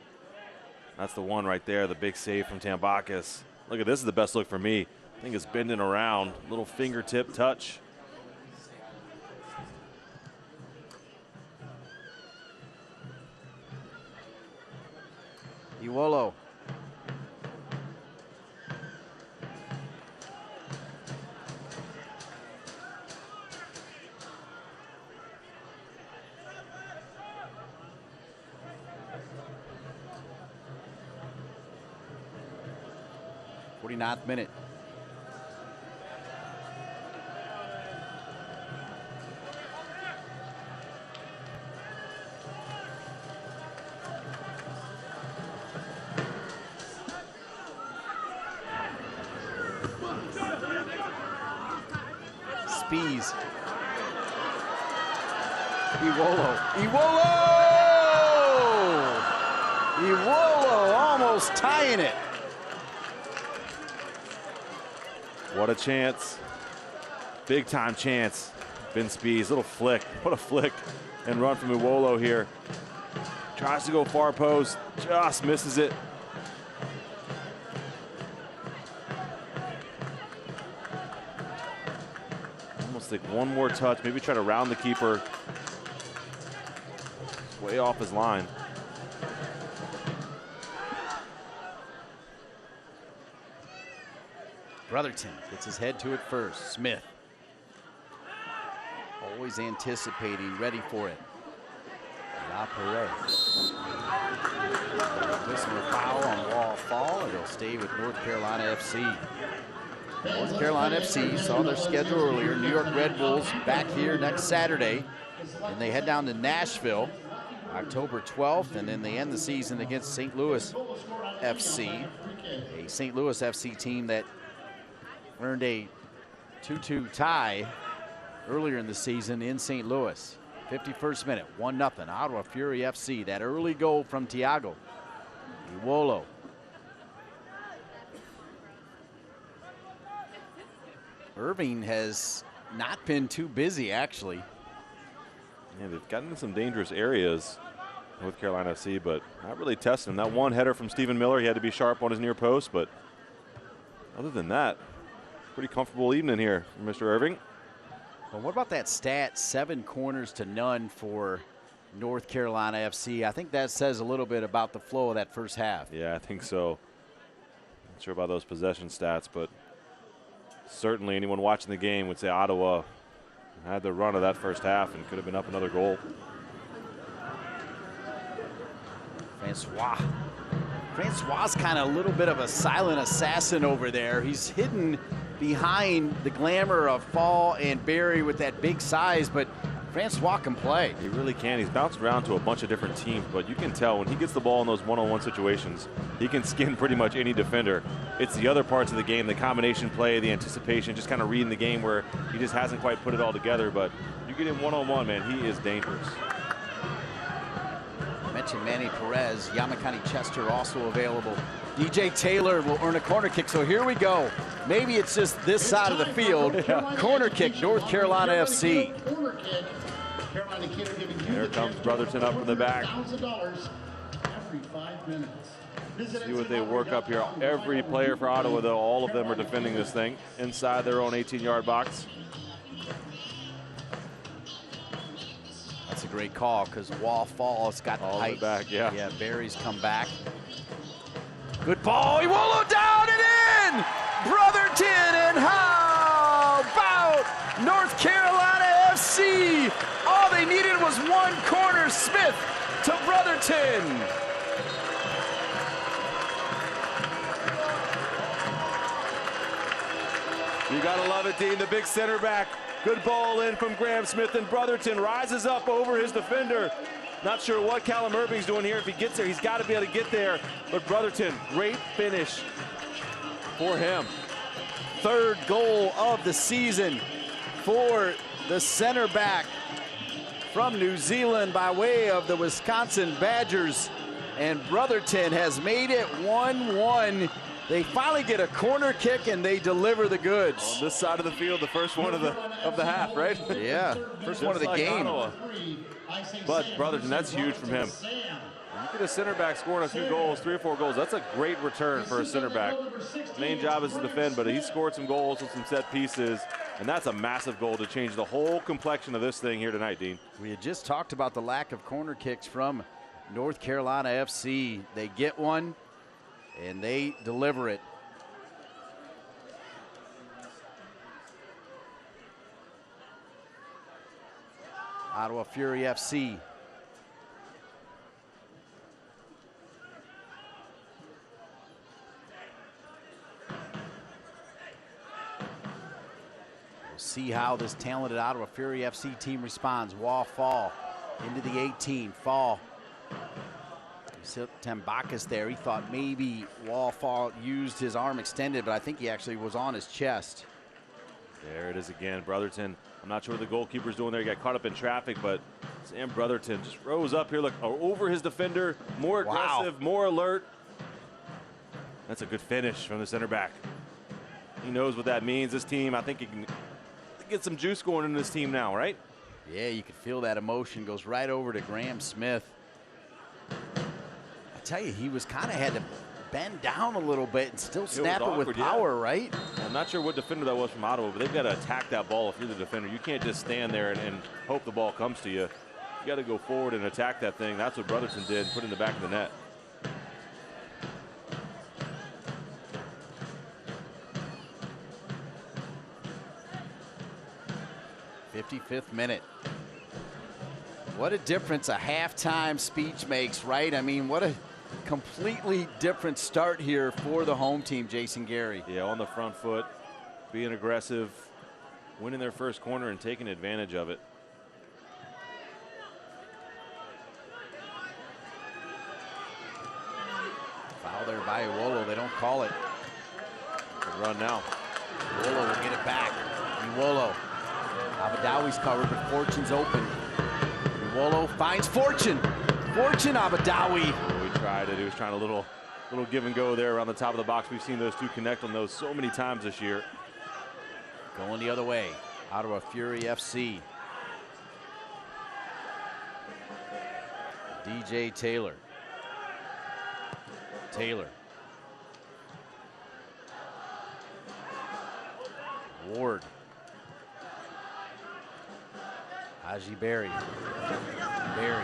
S2: That's the one right there, the big save from Tambakis. Look at this, is the best look for me. I think it's bending around, little fingertip touch.
S1: Iwolo. Minute. Spees. Iwolo. Iwolo! Iwolo almost tying it.
S2: What a chance. Big time chance. Ben Spees, little flick. What a flick and run from Iwolo here. Tries to go far post, just misses it. Almost like one more touch, maybe try to round the keeper. It's way off his line.
S1: Brotherton gets his head to it first. Smith. Always anticipating, ready for it. La Perez. Whistle foul on Wall Fall, and it'll stay with North Carolina FC. North Carolina FC saw their schedule earlier. New York Red Bulls back here next Saturday. And they head down to Nashville October 12th, and then they end the season against St. Louis FC. A St. Louis FC team that earned a 2-2 tie earlier in the season in St. Louis. 51st minute, 1-0, Ottawa Fury FC. That early goal from Thiago. Iwolo. Irving has not been too busy, actually.
S2: Yeah, they've gotten in some dangerous areas, North Carolina FC, but not really testing them. That one header from Stephen Miller, he had to be sharp on his near post, but other than that, pretty comfortable evening here for Mr. Irving.
S1: Well, what about that stat, 7 corners to none for North Carolina FC? I think that says a little bit about the flow of that first half.
S2: Yeah, I think so. Not sure about those possession stats, but certainly anyone watching the game would say Ottawa had the run of that first half and could have been up another goal.
S1: Francois kind of a little bit of a silent assassin over there. He's hidden behind the glamour of Fall and Barry with that big size, but Francois can play.
S2: He really can. He's bounced around to a bunch of different teams, but you can tell when he gets the ball in those one-on-one situations, he can skin pretty much any defender. It's the other parts of the game, the combination play, the anticipation, just kind of reading the game where he just hasn't quite put it all together, but you get him one-on-one, man, he is dangerous.
S1: I mentioned Manny Perez, Yamakani Chester also available. DJ Taylor will earn a corner kick, so here we go. Maybe it's just this side of the field. Corner kick, North Carolina FC.
S2: There comes Brotherton up from the back. See what they work up here. Every player for Ottawa, though, all of them are defending this thing inside their own 18-yard box.
S1: That's a great call because Wall Falls got the height
S2: back. Yeah,
S1: Barry's come back. Good ball, Iwolo down and in! Brotherton, and how about North Carolina FC? All they needed was one corner. Smith to Brotherton.
S2: You gotta love it, Dean, the big center back. Good ball in from Graham Smith, and Brotherton rises up over his defender. Not sure what Callum Irving's doing here. If he gets there, he's got to be able to get there. But Brotherton, great finish for him.
S1: Third goal of the season for the center back from New Zealand by way of the Wisconsin Badgers. and Brotherton has made it 1-1. They finally get a corner kick and they deliver the goods.
S2: On this side of the field, the first one of the half, right?
S1: Yeah, first one of the game.
S2: Ottawa. But Brotherton, that's huge from him. You get a center back scoring a few goals, 3 or 4 goals. That's a great return for a center back. Main job is to defend, but he scored some goals with some set pieces, and that's a massive goal to change the whole complexion of this thing here tonight, Dean.
S1: We had just talked about the lack of corner kicks from North Carolina FC. They get one, and they deliver it. Ottawa Fury FC. We'll see how this talented Ottawa Fury FC team responds. Wall fall into the 18. Fall. Tambakis there. He thought maybe Wallfall used his arm extended, but I think he actually was on his chest.
S2: There it is again, Brotherton. I'm not sure what the goalkeeper's doing there. He got caught up in traffic, but Sam Brotherton just rose up here, look, over his defender, more aggressive, more alert. That's a good finish from the center back. He knows what that means. This team, I think he can get some juice going in this team now, right?
S1: Yeah, you can feel that emotion. Goes right over to Graham Smith. I tell you, he was kind of had to bend down a little bit and still snap it with power, right?
S2: I'm not sure what defender that was from Ottawa, but they've got to attack that ball if you're the defender. You can't just stand there and hope the ball comes to you. You got to go forward and attack that thing. That's what Brotherton did, put it in the back of the net.
S1: '55th minute. What a difference a halftime speech makes, right? I mean, what a completely different start here for the home team, Jason Gary.
S2: Yeah, on the front foot, being aggressive, winning their first corner and taking advantage of it.
S1: Foul there by Iwolo. They don't call it.
S2: Good run now.
S1: Iwolo will get it back. Iwolo. Abadawi's covered, but Fortune's open. Iwolo finds Fortune. Fortune Abadawi.
S2: He tried it. He was trying a little give and go there around the top of the box. We've seen those two connect on those so many times this year.
S1: Going the other way. Ottawa Fury FC. DJ Taylor. Taylor. Ward. Haji Berry. Berry.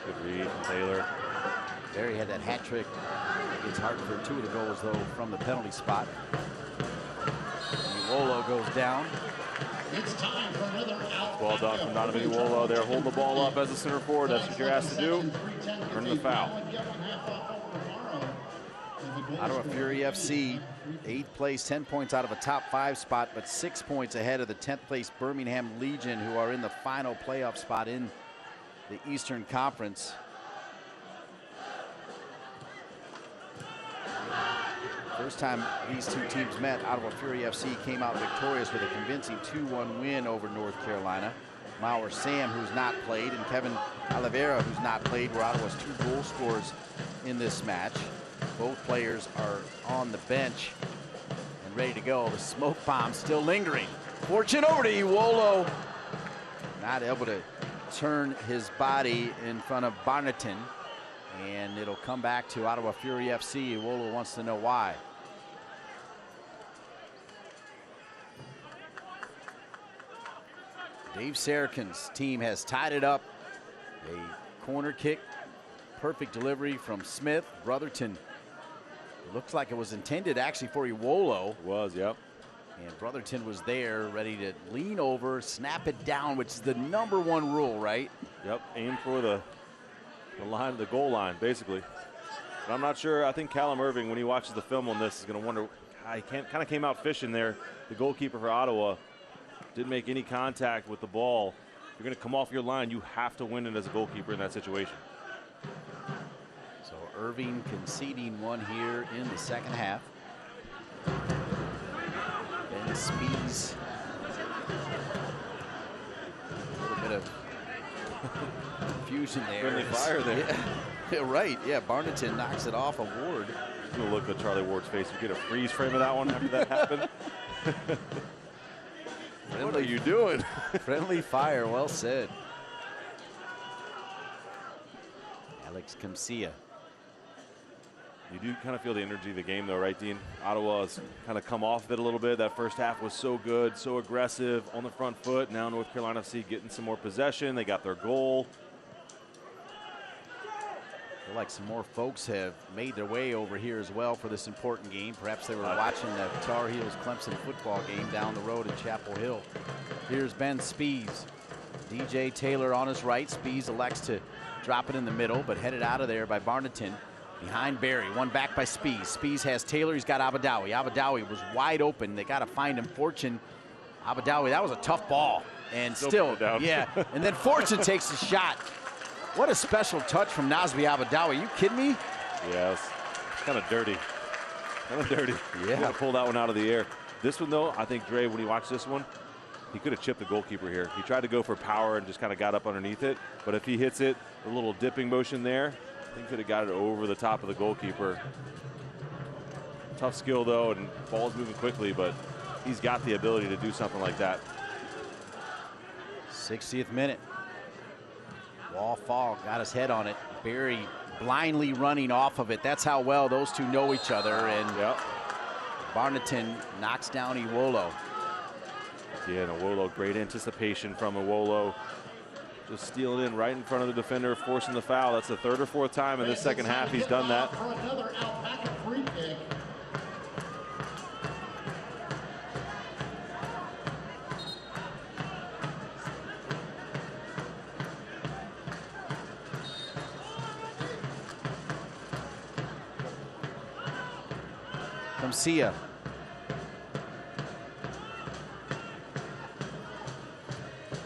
S2: Good read from Taylor.
S1: Berry had that hat trick against Hartford. 2 of the goals, though, from the penalty spot. Iwolo goes down.
S7: It's time for another out.
S2: Well done from Donovan Iwolo there. Hold the ball up as a center forward. That's what you're asked to do. Earn the foul.
S1: Ottawa Fury FC, 8th place, 10 points out of a top 5 spot, but 6 points ahead of the 10th place Birmingham Legion, who are in the final playoff spot in the Eastern Conference. First time these two teams met, Ottawa Fury FC came out victorious with a convincing 2-1 win over North Carolina. Mauer Sam, who's not played, and Kevin Oliveira, who's not played, were Ottawa's 2 goal scorers in this match. Both players are on the bench and ready to go. The smoke bomb still lingering. Fortune over to Iwolo. Not able to turn his body in front of Barnerton. And it'll come back to Ottawa Fury FC. Iwolo wants to know why. Dave Sarakin's team has tied it up. A corner kick. Perfect delivery from Smith. Brotherton. It looks like it was intended actually for Iwolo.
S2: It was, yep.
S1: And Brotherton was there ready to lean over, snap it down, which is the #1 rule, right?
S2: Yep, aim for the line, the goal line, basically. But I'm not sure. I think Callum Irving, when he watches the film on this, is going to wonder. He kind of came out fishing there. The goalkeeper for Ottawa didn't make any contact with the ball. If you're going to come off your line, you have to win it as a goalkeeper in that situation.
S1: So Irving conceding one here in the second half. Ben Spees. A little bit of confusion there.
S2: Friendly fire there.
S1: Yeah, right. Yeah, Barnington knocks it off of Ward.
S2: You'll look at Charlie Ward's face. You get a freeze frame of that one after that happened. What are you doing?
S1: Friendly fire, well said. Alex Kamsia.
S2: You do kind of feel the energy of the game, though, right, Dean? Ottawa has kind of come off of it a little bit. That first half was so good, so aggressive, on the front foot. Now North Carolina FC getting some more possession. They got their goal.
S1: I feel like some more folks have made their way over here as well for this important game. Perhaps they were watching the Tar Heels Clemson football game down the road in Chapel Hill. Here's Ben Spees. DJ Taylor on his right. Spees elects to drop it in the middle, but headed out of there by Barnington. Behind Barry, one back by Spees. Spees has Taylor, he's got Abadawi. Abadawi was wide open. They got to find him. Fortune, Abadawi, that was a tough ball. And still, yeah. And then Fortune takes the shot. What a special touch from Nazmi Abadawi. You kidding me?
S2: Yes. Kind of dirty. Kind of dirty.
S1: Yeah.
S2: Got to pull that one out of the air. This one, though, I think, Dre, when you watch this one, he could have chipped the goalkeeper here. He tried to go for power and just kind of got up underneath it. But if he hits it, a little dipping motion there, I think could have got it over the top of the goalkeeper. Tough skill, though, and ball's moving quickly, but he's got the ability to do something like that.
S1: 60th minute. Wall fall, got his head on it. Barry blindly running off of it. That's how well those two know each other. And Barnington knocks down Iwolo.
S2: Yeah, and Iwolo, great anticipation from Iwolo. Just stealing in right in front of the defender, forcing the foul. That's the third or fourth time in this second half he's done that.
S1: Kamsia.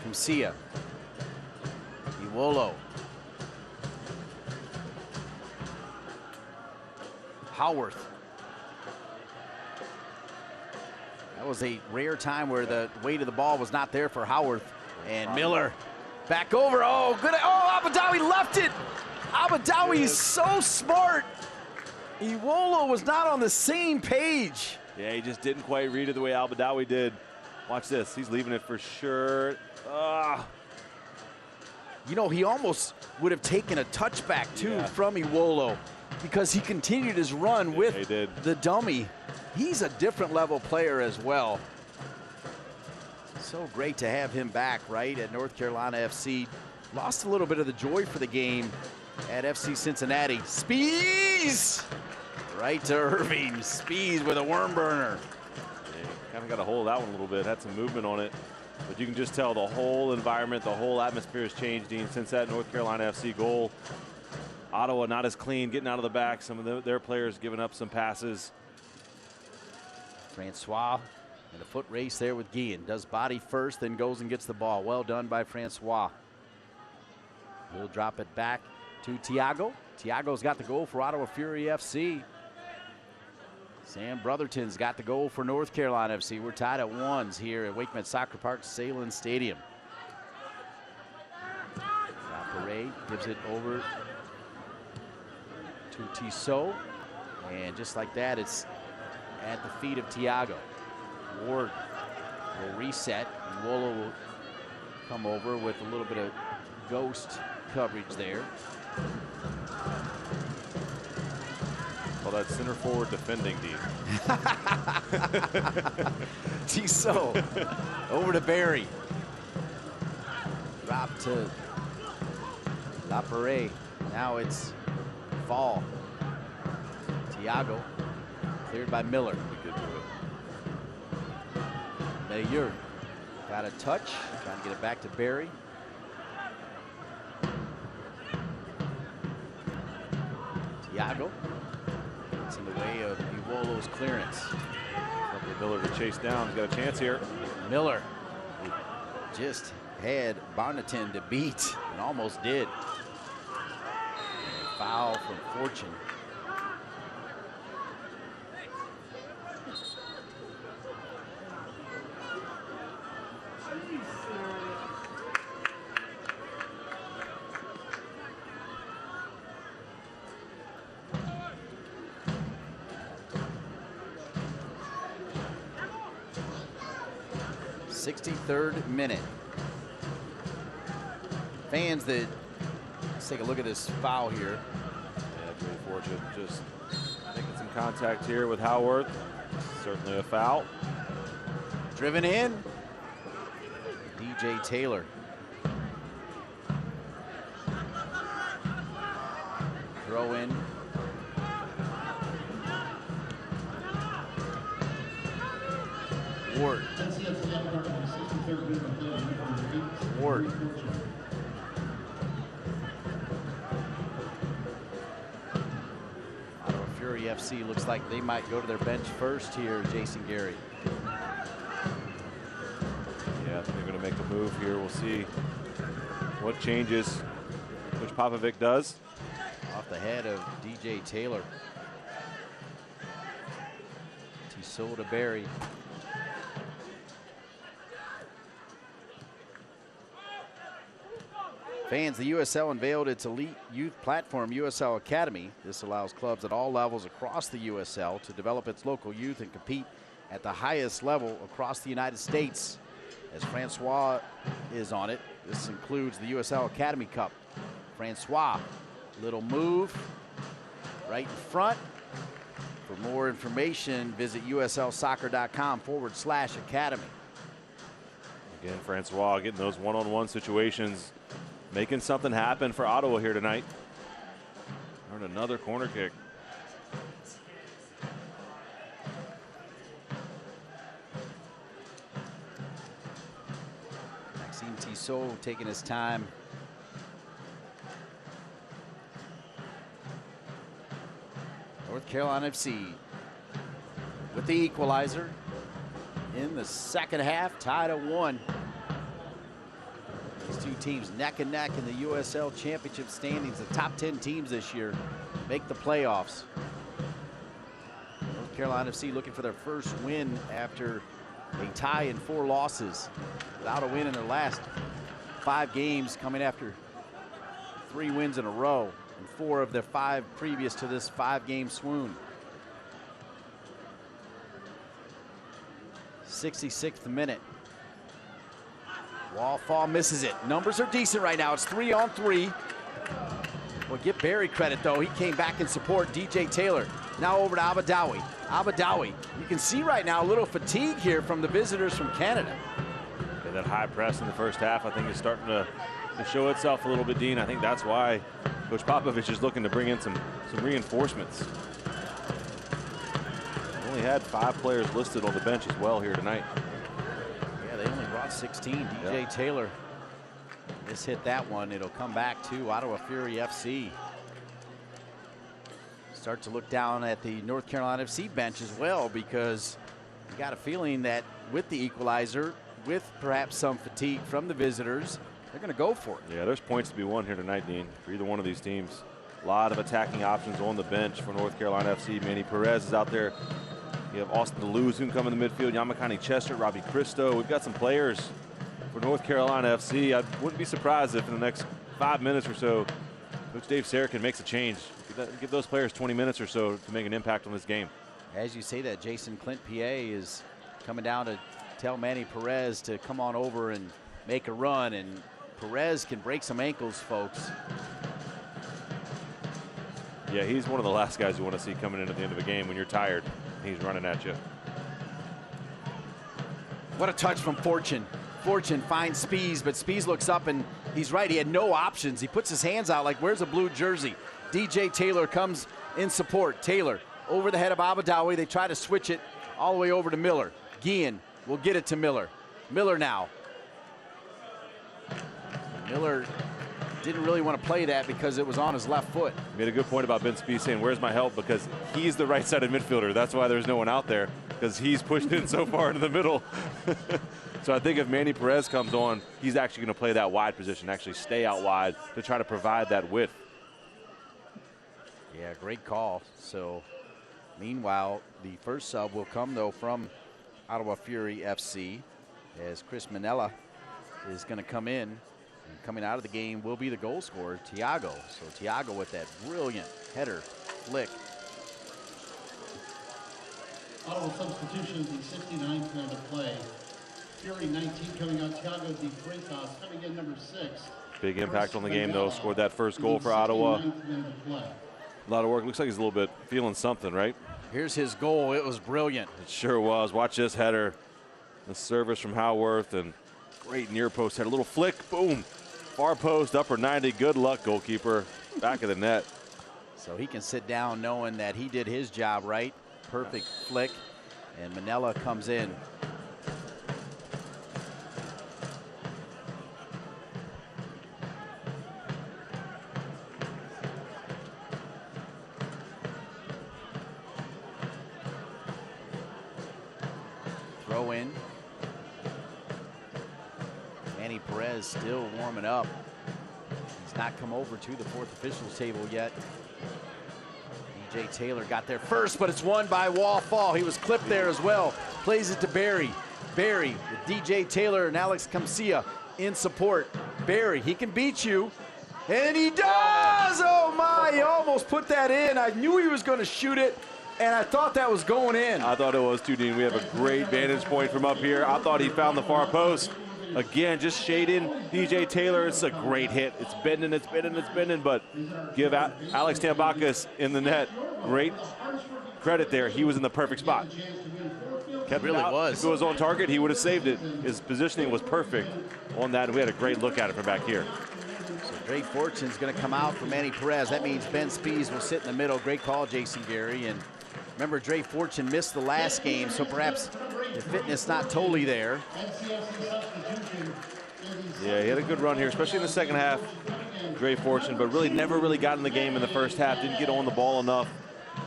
S1: Kamsia. Iwolo. Howarth. That was a rare time where the weight of the ball was not there for Howarth. And Miller back over. Oh, good. Oh, Abadawi left it. Abadawi is so smart. Iwolo was not on the same page.
S2: Yeah, he just didn't quite read it the way Abadawi did. Watch this. He's leaving it for sure.
S1: You know, he almost would have taken a touchback, too, from Iwolo because he continued his run with the dummy. He's a different level player as well. So great to have him back, right, at North Carolina FC. Lost a little bit of the joy for the game at FC Cincinnati. Spees! Right to Irving. Spees with a worm burner.
S2: Yeah, kind of got a hold of that one a little bit. Had some movement on it. But you can just tell the whole environment, the whole atmosphere has changed, Dean, since that North Carolina FC goal. Ottawa not as clean, getting out of the back. Some of their players giving up some passes.
S1: Francois in a foot race there with Guillen. Does body first, then goes and gets the ball. Well done by Francois. He'll drop it back to Tiago. Tiago's got the goal for Ottawa Fury FC. Sam Brotherton's got the goal for North Carolina FC. We're tied at ones here at Wakemet Soccer Park, Salem Stadium. Parade gives it over to Tissot. And just like that, it's at the feet of Tiago. Ward will reset. And Wolo will come over with a little bit of ghost coverage there.
S2: Well, that's center forward defending, Dean.
S1: Tissot over to Barry. Drop to Lapare. Now it's Fall. Tiago cleared by Miller. Mayer got a touch. Trying to get it back to Barry. Tiago. It's in the way of Iwolo's clearance.
S2: Miller to chase down. He's got a chance here.
S1: Miller just had Barnington to beat and almost did. And a foul from Fortune. 63rd minute. Fans that, let's take a look at this foul here.
S2: Yeah, Dre Fortune just making some contact here with Howarth. Certainly a foul.
S1: Driven in. DJ Taylor. Throw in. Ward. Ward. Ottawa Fury FC looks like they might go to their bench first here, Jason Gary.
S2: Yeah, I think they're going to make a move here. We'll see what changes Coach Popovic does.
S1: Off the head of DJ Taylor. Tissot to Barry. Fans, the USL unveiled its elite youth platform, USL Academy. This allows clubs at all levels across the USL to develop its local youth and compete at the highest level across the United States. As Francois is on it, this includes the USL Academy Cup. Francois, little move right in front. For more information, visit uslsoccer.com/academy.
S2: Again, Francois getting those one-on-one situations, making something happen for Ottawa here tonight. Earned another corner kick.
S1: Maxime Tissot taking his time. North Carolina FC with the equalizer in the second half, tied at 1. These two teams neck and neck in the USL Championship standings. The top 10 teams this year make the playoffs. North Carolina FC looking for their first win after a tie and 4 losses. Without a win in their last 5 games, coming after 3 wins in a row. And 4 of their 5 previous to this 5-game swoon. 66th minute. Wallfall misses it. Numbers are decent right now. It's 3-on-3. Well, give Barry credit, though. He came back in support. DJ Taylor now over to Abadawi. Abadawi, you can see right now a little fatigue here from the visitors from Canada.
S2: Yeah, that high press in the first half, I think, is starting to show itself a little bit, Dean. I think that's why Coach Popovich is looking to bring in some reinforcements. We only had 5 players listed on the bench as well here tonight.
S1: Yeah, they only brought 16. DJ Taylor just hit that one. It'll come back to Ottawa Fury FC. Start to look down at the North Carolina FC bench as well, because you got a feeling that with the equalizer, with perhaps some fatigue from the visitors, they're going to go for it.
S2: Yeah, there's points to be won here tonight, Dean, for either one of these teams. A lot of attacking options on the bench for North Carolina FC. Manny Perez is out there. You have Austin DeLuz who can come in the midfield. Yamakani Chester, Robbie Cristo. We've got some players for North Carolina FC. I wouldn't be surprised if in the next 5 minutes or so, Coach Dave Sarachan makes a change. Give those players 20 minutes or so to make an impact on this game.
S1: As you say that, Jason Clint PA is coming down to tell Manny Perez to come on over and make a run, and Perez can break some ankles, folks.
S2: Yeah, he's one of the last guys you want to see coming in at the end of a game when you're tired and he's running at you.
S1: What a touch from Fortune. Fortune finds Spees, but Spees looks up and he's right. He had no options. He puts his hands out like, where's a blue jersey? DJ Taylor comes in support. Taylor over the head of Abadawi. They try to switch it all the way over to Miller. Guillen will get it to Miller. Miller now. Miller didn't really want to play that because it was on his left foot.
S2: Made a good point about Ben Spees saying, where's my help? Because he's the right-sided midfielder. That's why there's no one out there, because he's pushed in so far into the middle. So I think if Manny Perez comes on, he's actually going to play that wide position, actually stay out wide to try to provide that width.
S1: Yeah, great call. So meanwhile, the first sub will come, though, from Ottawa Fury FC, as Chris Manella is going to come in. And coming out of the game will be the goal scorer, Thiago. So Thiago with that brilliant header flick.
S7: Ottawa substitutions in 69th minute of play. Fury 19 coming out. Thiago de Freitas coming in number 6.
S2: Big impact on the game, though. Scored that first goal for Ottawa. A lot of work. Looks like he's a little bit feeling something, right?
S1: Here's his goal. It was brilliant.
S2: It sure was. Watch this header. The service from Howarth, and great near post header. A little flick, boom. Far post, upper 90. Good luck, goalkeeper. Back of the net.
S1: So he can sit down knowing that he did his job right. Perfect flick. And Manella comes in. Throw in. Manny Perez still warming up. He's not come over to the fourth officials table yet. DJ Taylor got there first, but it's won by Wall Fall. He was clipped there as well. Plays it to Barry. Barry with DJ Taylor and Alex Camcia in support. Barry, he can beat you. And he does! Oh my, he almost put that in. I knew he was going to shoot it, and I thought that was going in.
S2: I thought it was too, Dean. We have a great vantage point from up here. I thought he found the far post. Again, just shading DJ Taylor. It's a great hit. It's bending, it's bending, it's bending, but give Alex Tambakis in the net great credit there. He was in the perfect spot. Kept
S1: really was.
S2: If it was on target, he would have saved it. His positioning was perfect on that, and we had a great look at it from back here.
S1: So Dre Fortune's going to come out for Manny Perez. That means Ben Spees will sit in the middle. Great call, Jason Gary. And remember, Dre Fortune missed the last game, so perhaps the fitness not totally there.
S2: Yeah, he had a good run here, especially in the second half, Dre Fortune, but really never really got in the game in the first half, didn't get on the ball enough.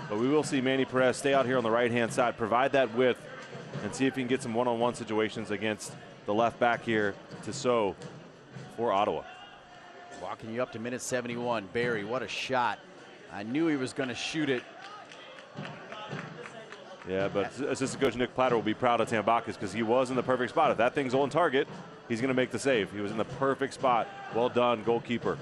S2: But we will see Manny Perez stay out here on the right-hand side, provide that width, and see if he can get some one-on-one situations against the left back here, Tissot, for Ottawa.
S1: Walking you up to minute 71. Barry, what a shot. I knew he was going to shoot it.
S2: Yeah, but assistant coach Nick Platter will be proud of Tambakis because he was in the perfect spot. If that thing's on target, he's going to make the save. He was in the perfect spot. Well done, goalkeeper.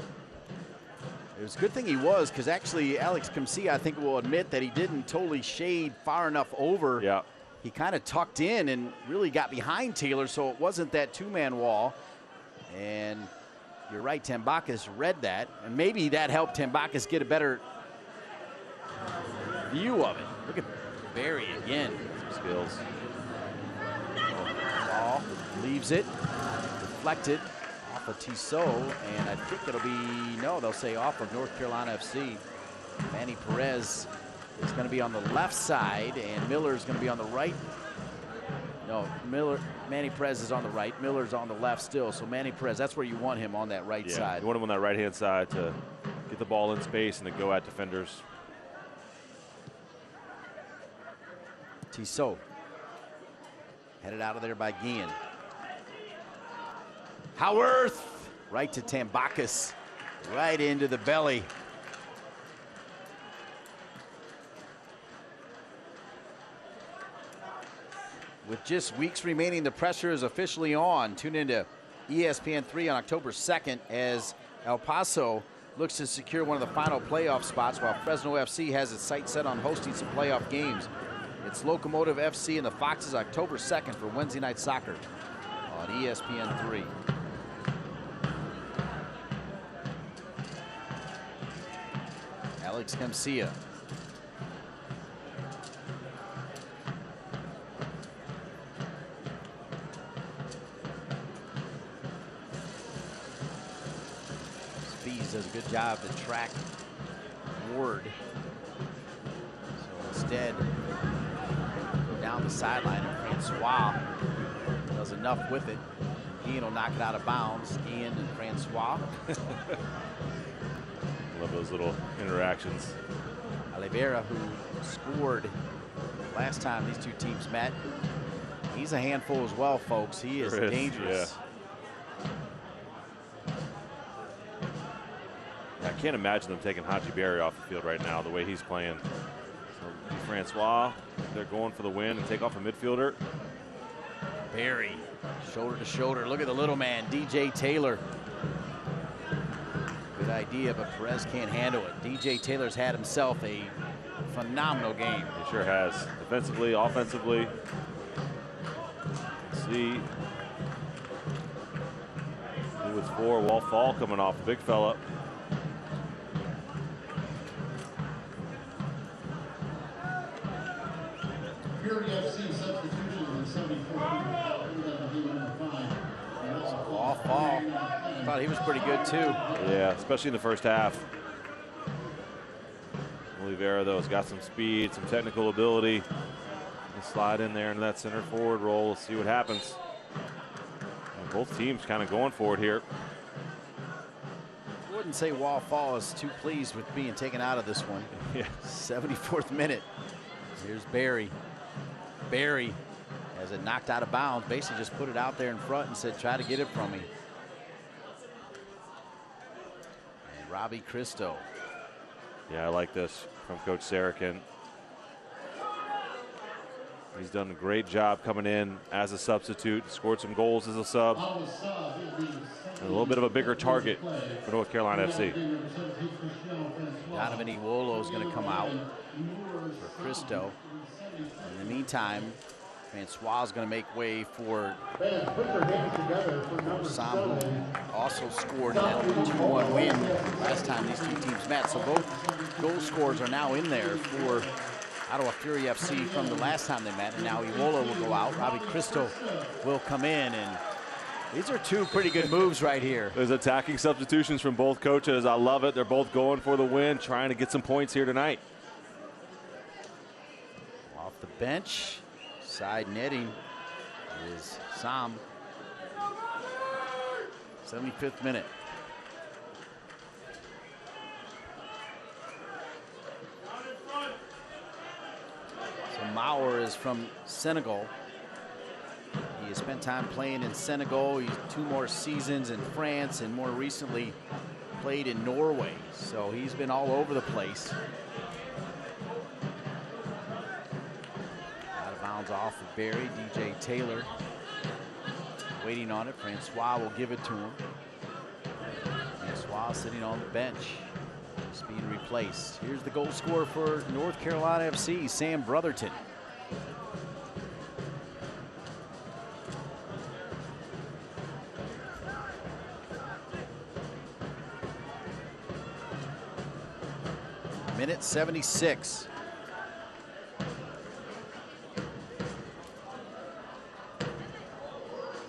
S1: It was a good thing he was, because actually Alex Camcia, I think, will admit that he didn't totally shade far enough over.
S2: Yeah.
S1: He kind of tucked in and really got behind Taylor, so it wasn't that two-man wall. And you're right, Tambakis read that, and maybe that helped Tambakis get a better view of it. Look at Barry again.
S2: Some skills.
S1: Ball leaves it, deflected off of Tissot, and I think it'll be, no, they'll say off of North Carolina FC. Manny Perez is going to be on the left side, and Miller is going to be on the right. No, Manny Perez is on the right. Miller's on the left still, so Manny Perez, that's where you want him, on that right side.
S2: You want him on that right-hand side to get the ball in space and to go at defenders.
S1: Tissot headed out of there by Guillen. Howarth right to Tambakis, right into the belly. With just weeks remaining, the pressure is officially on. Tune into ESPN3 on October 2nd as El Paso looks to secure one of the final playoff spots, while Fresno FC has its sights set on hosting some playoff games. It's Locomotive FC and the Foxes October 2nd for Wednesday Night Soccer on ESPN3. Alex Camcia. Spees does a good job to track Ward. So instead, down the sideline, and Francois does enough with it. Guillen will knock it out of bounds. Guillen and Francois.
S2: Love those little interactions.
S1: Oliveira, who scored last time these two teams met, he's a handful as well, folks. He is dangerous.
S2: Yeah. I can't imagine them taking Haji Berry off the field right now, the way he's playing. So Francois, they're going for the win and take off a midfielder.
S1: Berry, shoulder to shoulder. Look at the little man, DJ Taylor. Good idea, but Perez can't handle it. DJ Taylor's had himself a phenomenal game.
S2: He sure has. Defensively, offensively. See With 4, Walt Fall coming off, big fella.
S7: Fury FC substitution in the 74th.
S1: Walt Fall. Thought he was pretty good too.
S2: Yeah, especially in the first half. Oliveira, though, has got some speed, some technical ability. He'll slide in there into that center forward role. Let's see what happens. And both teams kind of going for it here.
S1: I wouldn't say Walt Fall is too pleased with being taken out of this one.
S2: Yeah.
S1: 74th minute. Here's Barry. Barry has it knocked out of bounds. Basically just put it out there in front and said, try to get it from me. And Robbie Christo.
S2: Yeah, I like this from Coach Sarakin. He's done a great job coming in as a substitute, scored some goals as a sub. And a little bit of a bigger target for North Carolina FC.
S1: Donovan Iwolo is going to come out for Christo. In the meantime, Francois is going to make way for Sam, who also scored in that 2-1 win last time these two teams met. So both goal scorers are now in there for Ottawa Fury FC from the last time they met. And now Iwolo will go out. Robbie Christo will come in. And these are two pretty good moves right here.
S2: There's attacking substitutions from both coaches. I love it. They're both going for the win, trying to get some points here tonight.
S1: Off the bench, side netting is Sam. 75th minute. So Maurer is from Senegal. He has spent time playing in Senegal. He's 2 more seasons in France and more recently played in Norway. So he's been all over the place. Out of bounds off of Barry. DJ Taylor waiting on it. Francois will give it to him. Francois sitting on the bench. Just being replaced. Here's the goal scorer for North Carolina FC, Sam Brotherton. Minute 76.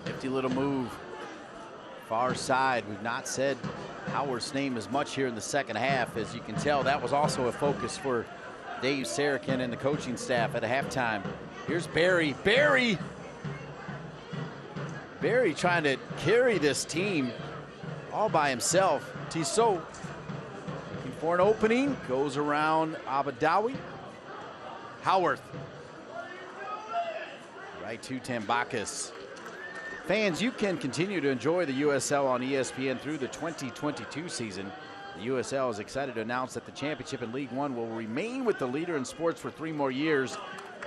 S1: Nifty little move. Far side. We've not said Howard's name as much here in the second half. As you can tell, that was also a focus for Dave Sarakin and the coaching staff at a halftime. Here's Barry. Barry trying to carry this team all by himself. Tissot looking for an opening. Goes around Abadawi. Howarth. Right to Tambakis. Fans, you can continue to enjoy the USL on ESPN through the 2022 season. The USL is excited to announce that the championship in League One will remain with the leader in sports for 3 more years,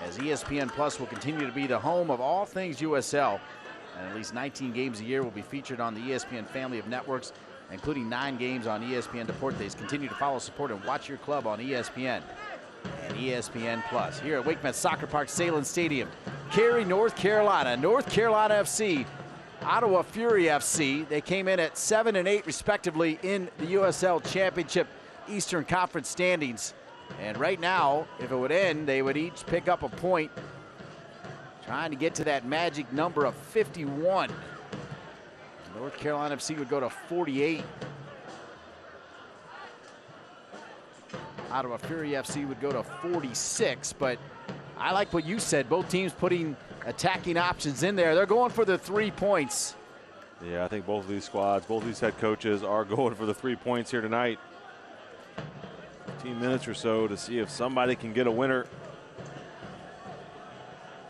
S1: as ESPN Plus will continue to be the home of all things USL. And at least 19 games a year will be featured on the ESPN family of networks, including 9 games on ESPN Deportes. Continue to follow, support, and watch your club on ESPN and ESPN Plus. Here at Wake Met Soccer Park, Salem Stadium, Cary, North Carolina. North Carolina FC, Ottawa Fury FC. They came in at 7 and 8 respectively in the USL Championship Eastern Conference standings. And right now, if it would end, they would each pick up a point, trying to get to that magic number of 51. North Carolina FC would go to 48. Ottawa Fury FC would go to 46, but I like what you said. Both teams putting attacking options in there. They're going for the 3 points.
S2: Yeah, I think both of these squads, both of these head coaches are going for the 3 points here tonight. 15 minutes or so to see if somebody can get a winner.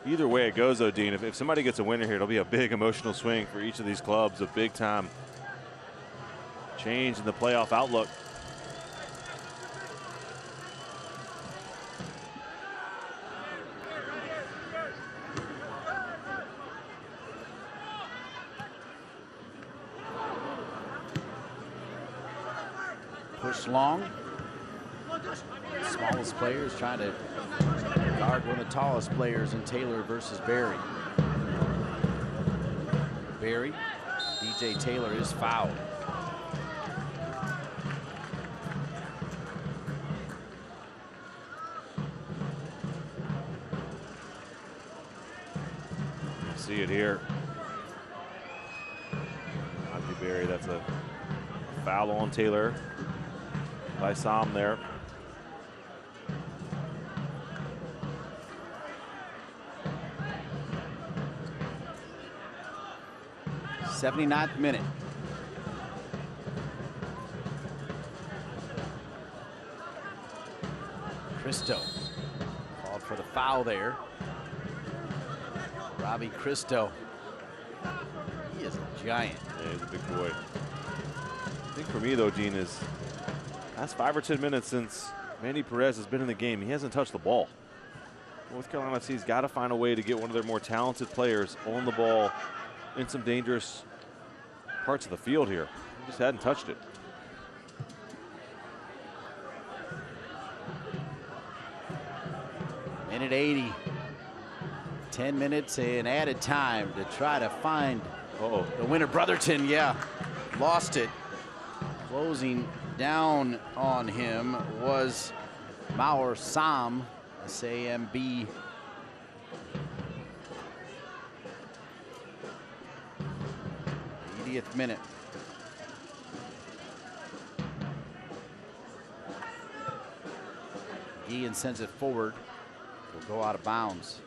S2: Either way it goes, though, Dean, if somebody gets a winner here, it'll be a big emotional swing for each of these clubs, a big-time change in the playoff outlook.
S1: Push long. Smallest player is trying to guard one of the tallest players in Taylor versus Barry. Barry, TJ Taylor is fouled.
S2: See it here. Berry, that's a foul on Taylor by Sam there.
S1: '79th minute. Cristo called for the foul there. Robbie Cristo. He is a giant.
S2: Yeah, he's a big boy. I think for me, though, Dean, is last 5 or 10 minutes since Manny Perez has been in the game, he hasn't touched the ball. North Carolina FC's got to find a way to get one of their more talented players on the ball in some dangerous parts of the field here. He just hadn't touched it.
S1: Minute 80. 10 minutes and added time to try to find the winner. Brotherton, yeah, lost it. Closing down on him was Mauer Sam, S-A-M-B. '80th minute. Ian sends it forward. Will go out of bounds.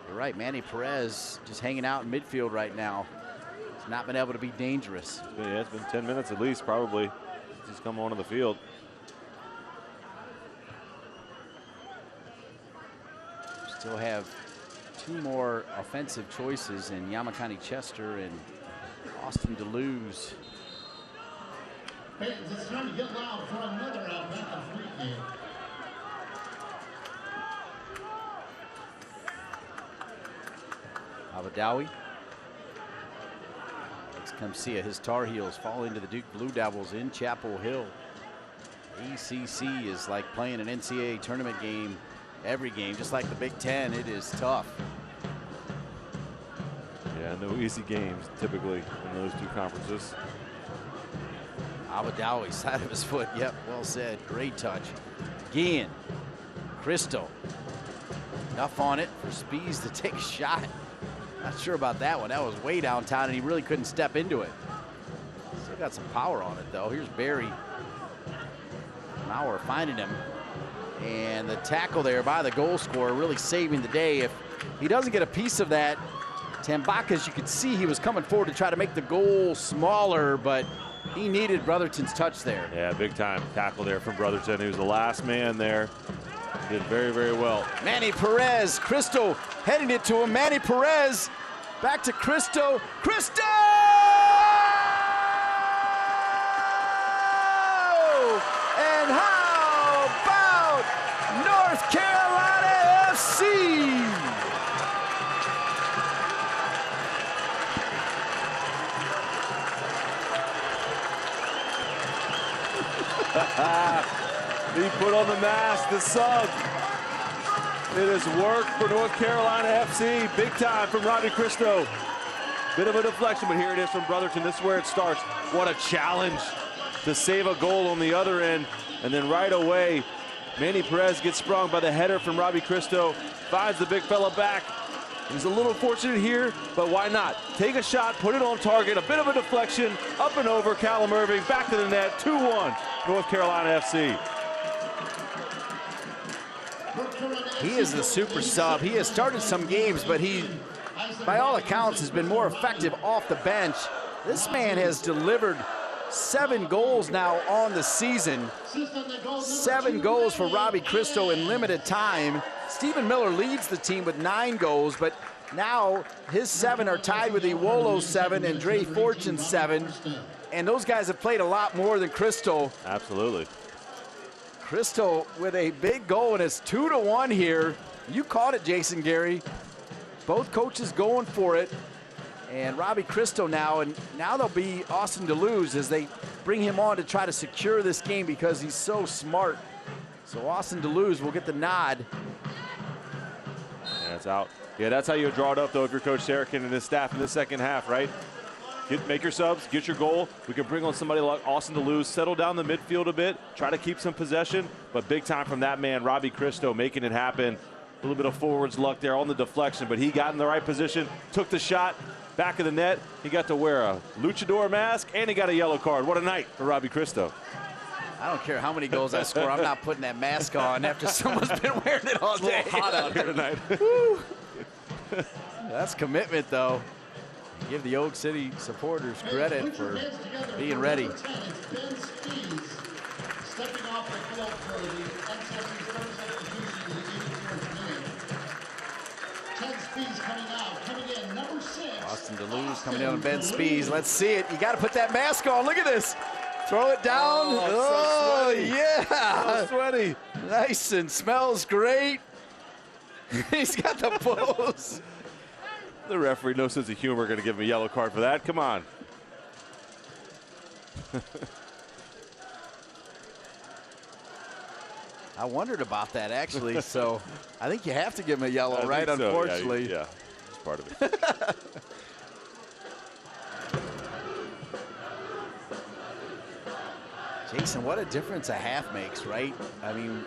S1: You're right, Manny Perez just hanging out in midfield right now. He's not been able to be dangerous.
S2: Yeah, it's been 10 minutes at least, probably, since he's come onto the field.
S1: Still have 2 more offensive choices in Yamakani Chester and Austin DeLuz.
S7: Fans, it's time to get loud for another Alpaca free game.
S1: Abadawi. Let's come see it. His Tar Heels fall into the Duke Blue Devils in Chapel Hill. ACC is like playing an NCAA tournament game every game, just like the Big Ten. It is tough.
S2: Yeah, no easy games typically in those 2 conferences.
S1: Abadawi, side of his foot. Yep, well said. Great touch. Gian, Cristo. Enough on it for Spees to take a shot. Not sure about that one. That was way downtown, and he really couldn't step into it. Still got some power on it, though. Here's Barry. Mauer finding him. And the tackle there by the goal scorer really saving the day. If he doesn't get a piece of that, Tambaka, as you could see, he was coming forward to try to make the goal smaller, but he needed Brotherton's touch there.
S2: Yeah, big time tackle there from Brotherton. He was the last man there. Did very, very well.
S1: Manny Perez, Cristo heading it to him. Manny Perez back to Cristo. Cristo! And how about North Carolina FC?
S2: He put on the mask, the sub. It has worked for North Carolina FC. Big time from Robbie Cristo. Bit of a deflection, but here it is from Brotherton. This is where it starts. What a challenge to save a goal on the other end. And then right away, Manny Perez gets sprung by the header from Robbie Cristo. Finds the big fella back. He's a little fortunate here, but why not? Take a shot, put it on target, a bit of a deflection, up and over, Callum Irving, back to the net, 2-1, North Carolina FC.
S1: He is the super sub. He has started some games, but he, by all accounts, has been more effective off the bench. This man has delivered 7 goals now on the season. 7 goals for Robbie Cristo in limited time. Stephen Miller leads the team with 9 goals, but now his 7 are tied with Iwolo's 7 and Dre Fortune's 7. And those guys have played a lot more than Cristo.
S2: Absolutely.
S1: Cristo with a big goal, and it's 2-1 here. You caught it, Jason Gary. Both coaches going for it. And Robbie Cristo now, and now they'll be Austin DeLuz as they bring him on to try to secure this game because he's so smart. So Austin DeLuz will get the nod.
S2: And it's out. Yeah, that's how you draw it up, though, if you're Coach Sarakin and his staff in the second half, right? Make your subs, get your goal. We can bring on somebody like Austin DeLuz, settle down the midfield a bit, try to keep some possession, but big time from that man, Robbie Christo, making it happen. A little bit of forwards luck there on the deflection, but he got in the right position, took the shot, back of the net. He got to wear a luchador mask, and he got a yellow card. What a night for Robbie Christo.
S1: I don't care how many goals I score. I'm not putting that mask on after someone's been wearing it all day.
S2: It's a little hot out here tonight.
S1: That's commitment, though. Give the Oak City supporters credit for being ready. Austin DeLuz coming in on Ben Spees. Let's see it. You got to put that mask on. Look at this. Throw it down.
S2: Oh, so
S1: yeah.
S2: So sweaty.
S1: Nice and smells great. He's got the pose.
S2: The referee, no sense of humor, going to give him a yellow card for that. Come on.
S1: I wondered about that, actually. So I think you have to give him a yellow, right?
S2: So.
S1: Unfortunately.
S2: Yeah, it's part of it.
S1: Jason, what a difference a half makes, right? I mean,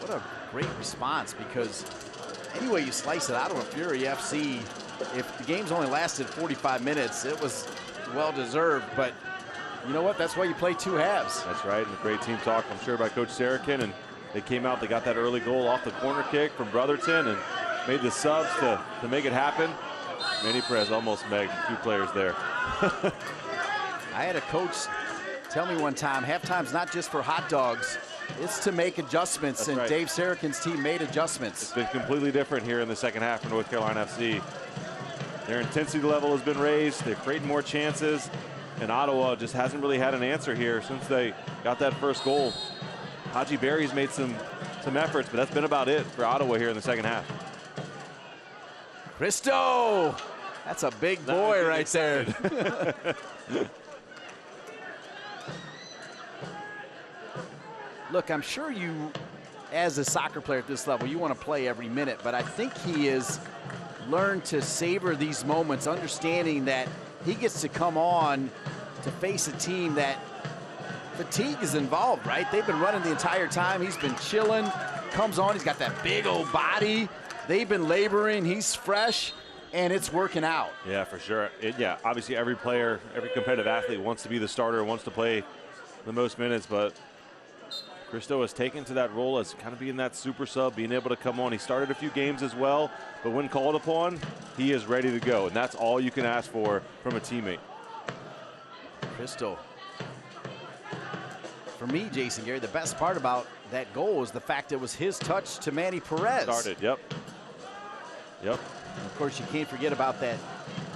S1: what a great response, because any way you slice it, Ottawa Fury FC, if the game's only lasted 45 minutes, it was well-deserved. But you know what? That's why you play two halves.
S2: That's right, and a great team talk, I'm sure, by Coach Sarakin. And they came out, they got that early goal off the corner kick from Brotherton and made the subs to make it happen. Manny Perez almost megged a few players there.
S1: I had a coach tell me one time, halftime's not just for hot dogs, it's to make adjustments. That's and right. Dave Sarakin's team made adjustments.
S2: It's been completely different here in the second half for North Carolina FC. Their intensity level has been raised. They've created more chances, and Ottawa just hasn't really had an answer here since they got that first goal. Haji Berry's made some efforts, but that's been about it for Ottawa here in the second half.
S1: Christo! That's a big boy right there. Look, I'm sure you, as a soccer player at this level, you want to play every minute, but I think he has learned to savor these moments, understanding that he gets to come on to face a team that fatigue is involved, right? They've been running the entire time. He's been chilling, comes on, he's got that big old body. They've been laboring, he's fresh, and it's working out.
S2: Yeah, for sure. Yeah, obviously every player, every competitive athlete wants to be the starter, wants to play the most minutes, but Christo has taken to that role as kind of being that super sub, being able to come on. He started a few games as well, but when called upon, he is ready to go, and that's all you can ask for from a teammate.
S1: Christo. For me, Jason Gary, the best part about that goal is the fact it was his touch to Manny Perez.
S2: Started, yep. Yep.
S1: And of course, you can't forget about that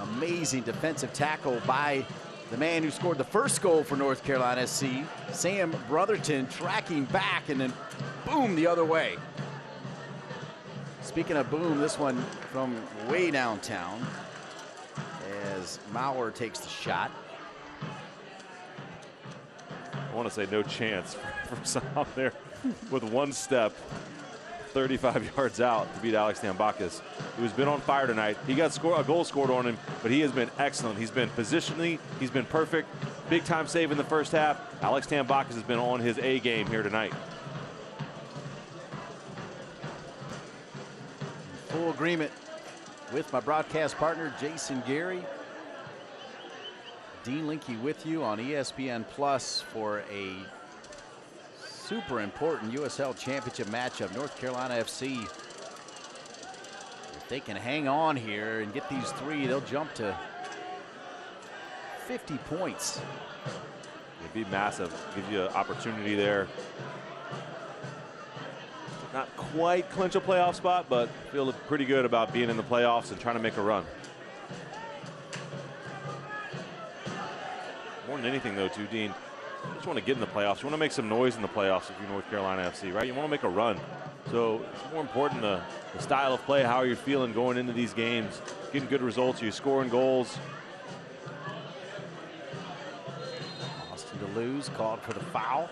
S1: amazing defensive tackle by the man who scored the first goal for North Carolina SC, Sam Brotherton, tracking back and then boom the other way. Speaking of boom, this one from way downtown as Maurer takes the shot.
S2: I want to say no chance from Sam there with one step, 35 yards out to beat Alex Tambakis, who's been on fire tonight. He got a goal scored on him, but he has been excellent. He's been positionally, he's been perfect. Big time save in the first half. Alex Tambakis has been on his A game here tonight.
S1: Full agreement with my broadcast partner, Jason Gary. Dean Linke with you on ESPN Plus for a super important USL Championship matchup. North Carolina FC, if they can hang on here and get these three, they'll jump to 50 points.
S2: It'd be massive. Gives you an opportunity there. Not quite clinch a playoff spot, but feel pretty good about being in the playoffs and trying to make a run. More than anything, though, too, Dean, you just want to get in the playoffs. You want to make some noise in the playoffs if you're North Carolina FC, right? You want to make a run. So it's more important the style of play, how you're feeling going into these games, getting good results, you're scoring goals.
S1: Austin DeLuz called for the foul.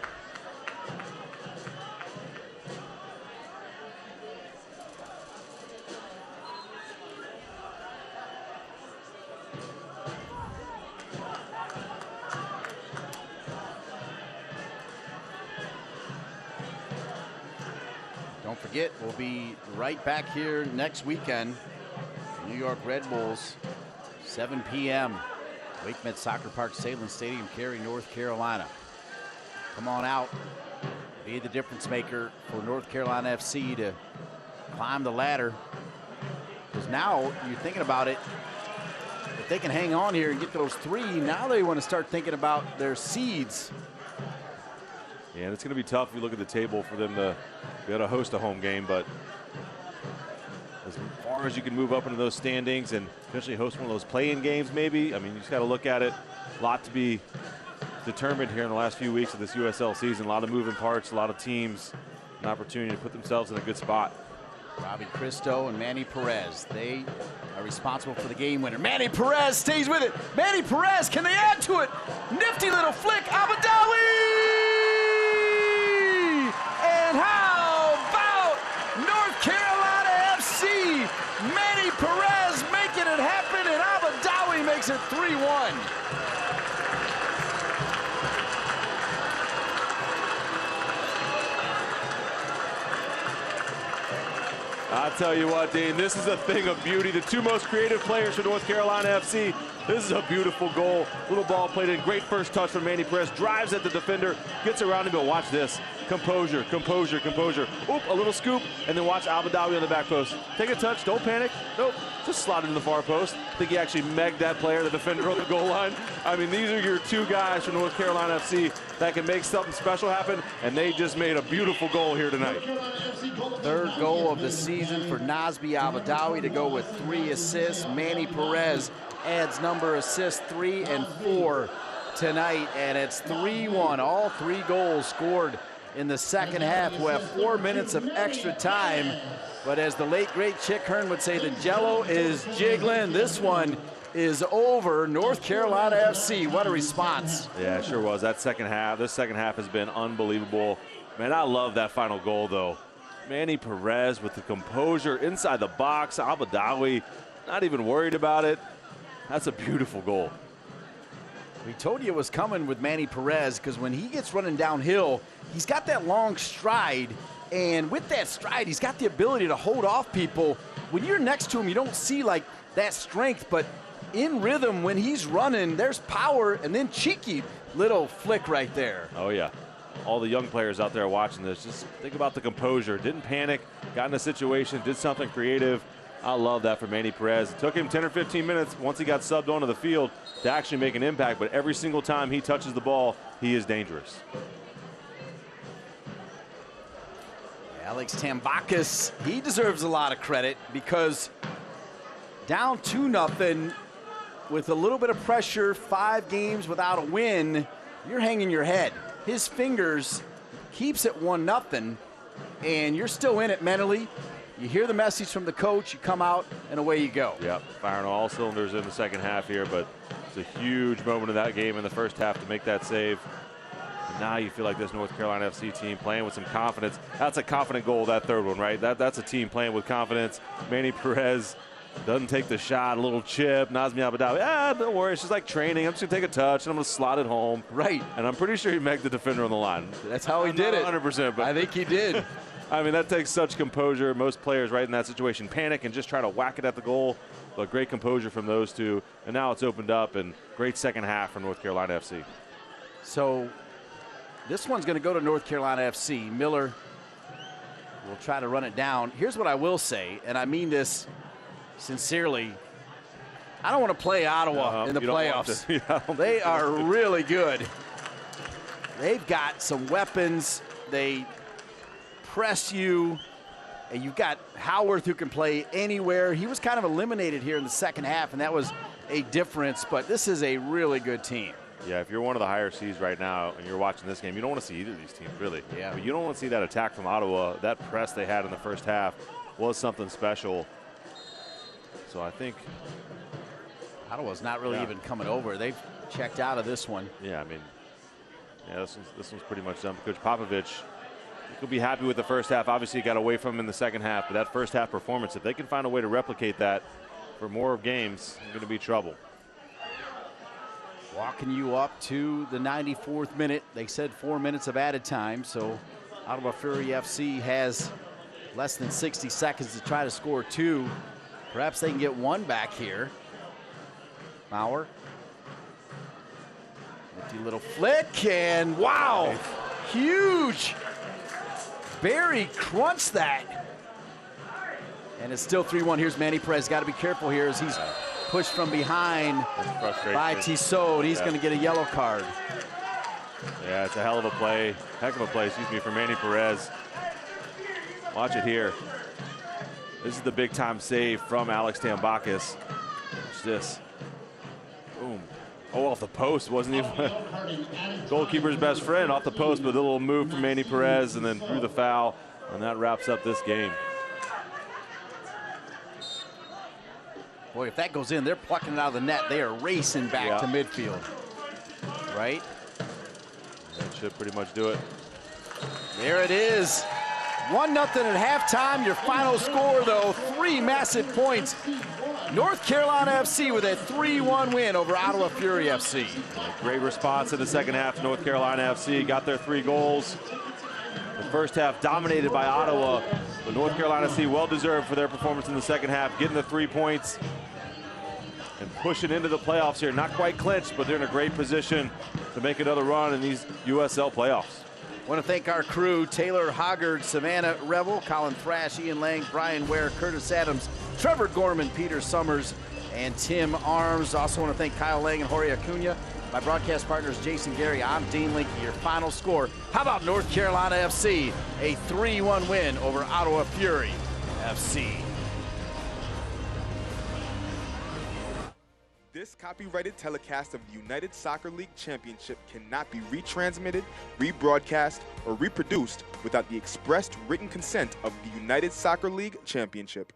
S1: Don't forget, we'll be right back here next weekend. New York Red Bulls, 7 p.m. Wake Med Soccer Park, Salem Stadium, Cary, North Carolina. Come on out. Be the difference maker for North Carolina FC to climb the ladder. Because now you're thinking about it. If they can hang on here and get those 3, now they want to start thinking about their seeds.
S2: Yeah, and it's going to be tough if you look at the table for them to be able to host a home game, but as far as you can move up into those standings and potentially host one of those play-in games maybe, I mean, you just got to look at it. A lot to be determined here in the last few weeks of this USL season. A lot of moving parts, a lot of teams, an opportunity to put themselves in a good spot.
S1: Robbie Cristo and Manny Perez, they are responsible for the game winner. Manny Perez stays with it. Manny Perez, can they add to it? Nifty little flick, Abadawi! And how about North Carolina FC? Manny Perez making it happen, and Abadawi makes it 3-1.
S2: I'll tell you what, Dean, this is a thing of beauty. The 2 most creative players for North Carolina FC. This is a beautiful goal. Little ball played in. Great first touch from Manny Perez. Drives at the defender. Gets around him, but watch this. Composure, composure, composure. Oop, a little scoop, and then watch Abadawi on the back post. Take a touch, don't panic. Nope, just slide into the far post. I think he actually megged that player, the defender on the goal line. I mean, these are your 2 guys from North Carolina FC that can make something special happen, and they just made a beautiful goal here tonight.
S1: 3rd goal of the season for Nazmi Abadawi to go with 3 assists. Manny Perez adds number assists 3 and 4 tonight, and it's 3-1. All 3 goals scored in the second half. We'll have 4 minutes of extra time, but as the late great Chick Hearn would say, the jello is jiggling. This one is over. North Carolina FC, what a response.
S2: Yeah, it sure was. That second half, this second half has been unbelievable. Man, I love that final goal though. Manny Perez with the composure inside the box. Abadawi not even worried about it. That's a beautiful goal.
S1: We told you it was coming with Manny Perez, because when he gets running downhill, he's got that long stride, and with that stride, he's got the ability to hold off people. When you're next to him, you don't see like that strength, but in rhythm, when he's running, there's power, and then cheeky little flick right there.
S2: Oh yeah. All the young players out there watching this, just think about the composure. Didn't panic, got in a situation, did something creative. I love that for Manny Perez. It took him 10 or 15 minutes once he got subbed onto the field to actually make an impact, but every single time he touches the ball, he is dangerous.
S1: Alex Tambakis, he deserves a lot of credit, because down 2-0 with a little bit of pressure, 5 games without a win, you're hanging your head. His fingers keeps it 1-0, and you're still in it mentally. You hear the message from the coach, you come out, and away you go.
S2: Yep, firing all cylinders in the second half here, but it's a huge moment in that game in the first half to make that save. And now you feel like this North Carolina FC team playing with some confidence. That's a confident goal, that 3rd one, right? That's a team playing with confidence. Manny Perez doesn't take the shot, a little chip. Nazmi Abadawi, don't worry, it's just like training. I'm just going to take a touch, and I'm going to slot it home.
S1: Right.
S2: And I'm pretty sure he megged the defender on the line.
S1: That's how he did it.
S2: 100%, but
S1: I think he did.
S2: I mean, that takes such composure. Most players right in that situation panic and just try to whack it at the goal, but great composure from those 2. And now it's opened up, and great second half for North Carolina FC.
S1: So this one's going to go to North Carolina FC. Miller will try to run it down. Here's what I will say, and I mean this sincerely. I don't want to play Ottawa in the playoffs. They are really good. They've got some weapons. They press you, and you've got Howarth, who can play anywhere. He was kind of eliminated here in the second half, and that was a difference, but this is a really good team.
S2: Yeah, if you're one of the higher seeds right now and you're watching this game, you don't want to see either of these teams, really.
S1: Yeah.
S2: But you don't want to see that attack from Ottawa. That press they had in the first half was something special. So I think
S1: Ottawa's not really even coming over. They've checked out of this one.
S2: Yeah, I mean, this one's pretty much done. Coach Popovich will be happy with the first half. Obviously, he got away from him in the second half, but that first half performance, if they can find a way to replicate that for more games, it's going to be trouble.
S1: Walking you up to the 94th minute. They said 4 minutes of added time, so Ottawa Fury FC has Less than 60 seconds to try to score 2. Perhaps they can get 1 back here. Maurer. Nifty little flick, and wow, huge. Barry crunched that. And it's still 3-1. Here's Manny Perez. Got to be careful here as he's pushed from behind by Tissot, and he's going to get a yellow card.
S2: Yeah, it's a hell of a play. Heck of a play, excuse me, for Manny Perez. Watch it here. This is the big-time save from Alex Tambakis. Watch this. Boom. Oh, off the post. Wasn't even goalkeeper's best friend. Off the post, but a little move from Manny Perez, and then through the foul, and that wraps up this game.
S1: Boy, if that goes in, they're plucking it out of the net. They are racing back to midfield. Right?
S2: That should pretty much do it.
S1: There it is. 1-0 at halftime. Your final score, though, 3 massive points. North Carolina FC with a 3-1 win over Ottawa Fury FC.
S2: Great response in the second half. North Carolina FC got their 3 goals. The first half dominated by Ottawa, but North Carolina FC well-deserved for their performance in the second half, getting the 3 points and pushing into the playoffs here. Not quite clinched, but they're in a great position to make another run in these USL playoffs.
S1: I want to thank our crew: Taylor Hoggard, Savannah Revel, Colin Thrash, Ian Lang, Brian Ware, Curtis Adams, Trevor Gorman, Peter Summers, and Tim Arms. Also want to thank Kyle Lang and Jorge Acuna. My broadcast partners, Jason Gary. I'm Dean Linke. Your final score. How about North Carolina FC? A 3-1 win over Ottawa Fury FC.
S13: This copyrighted telecast of the United Soccer League Championship cannot be retransmitted, rebroadcast, or reproduced without the expressed written consent of the United Soccer League Championship.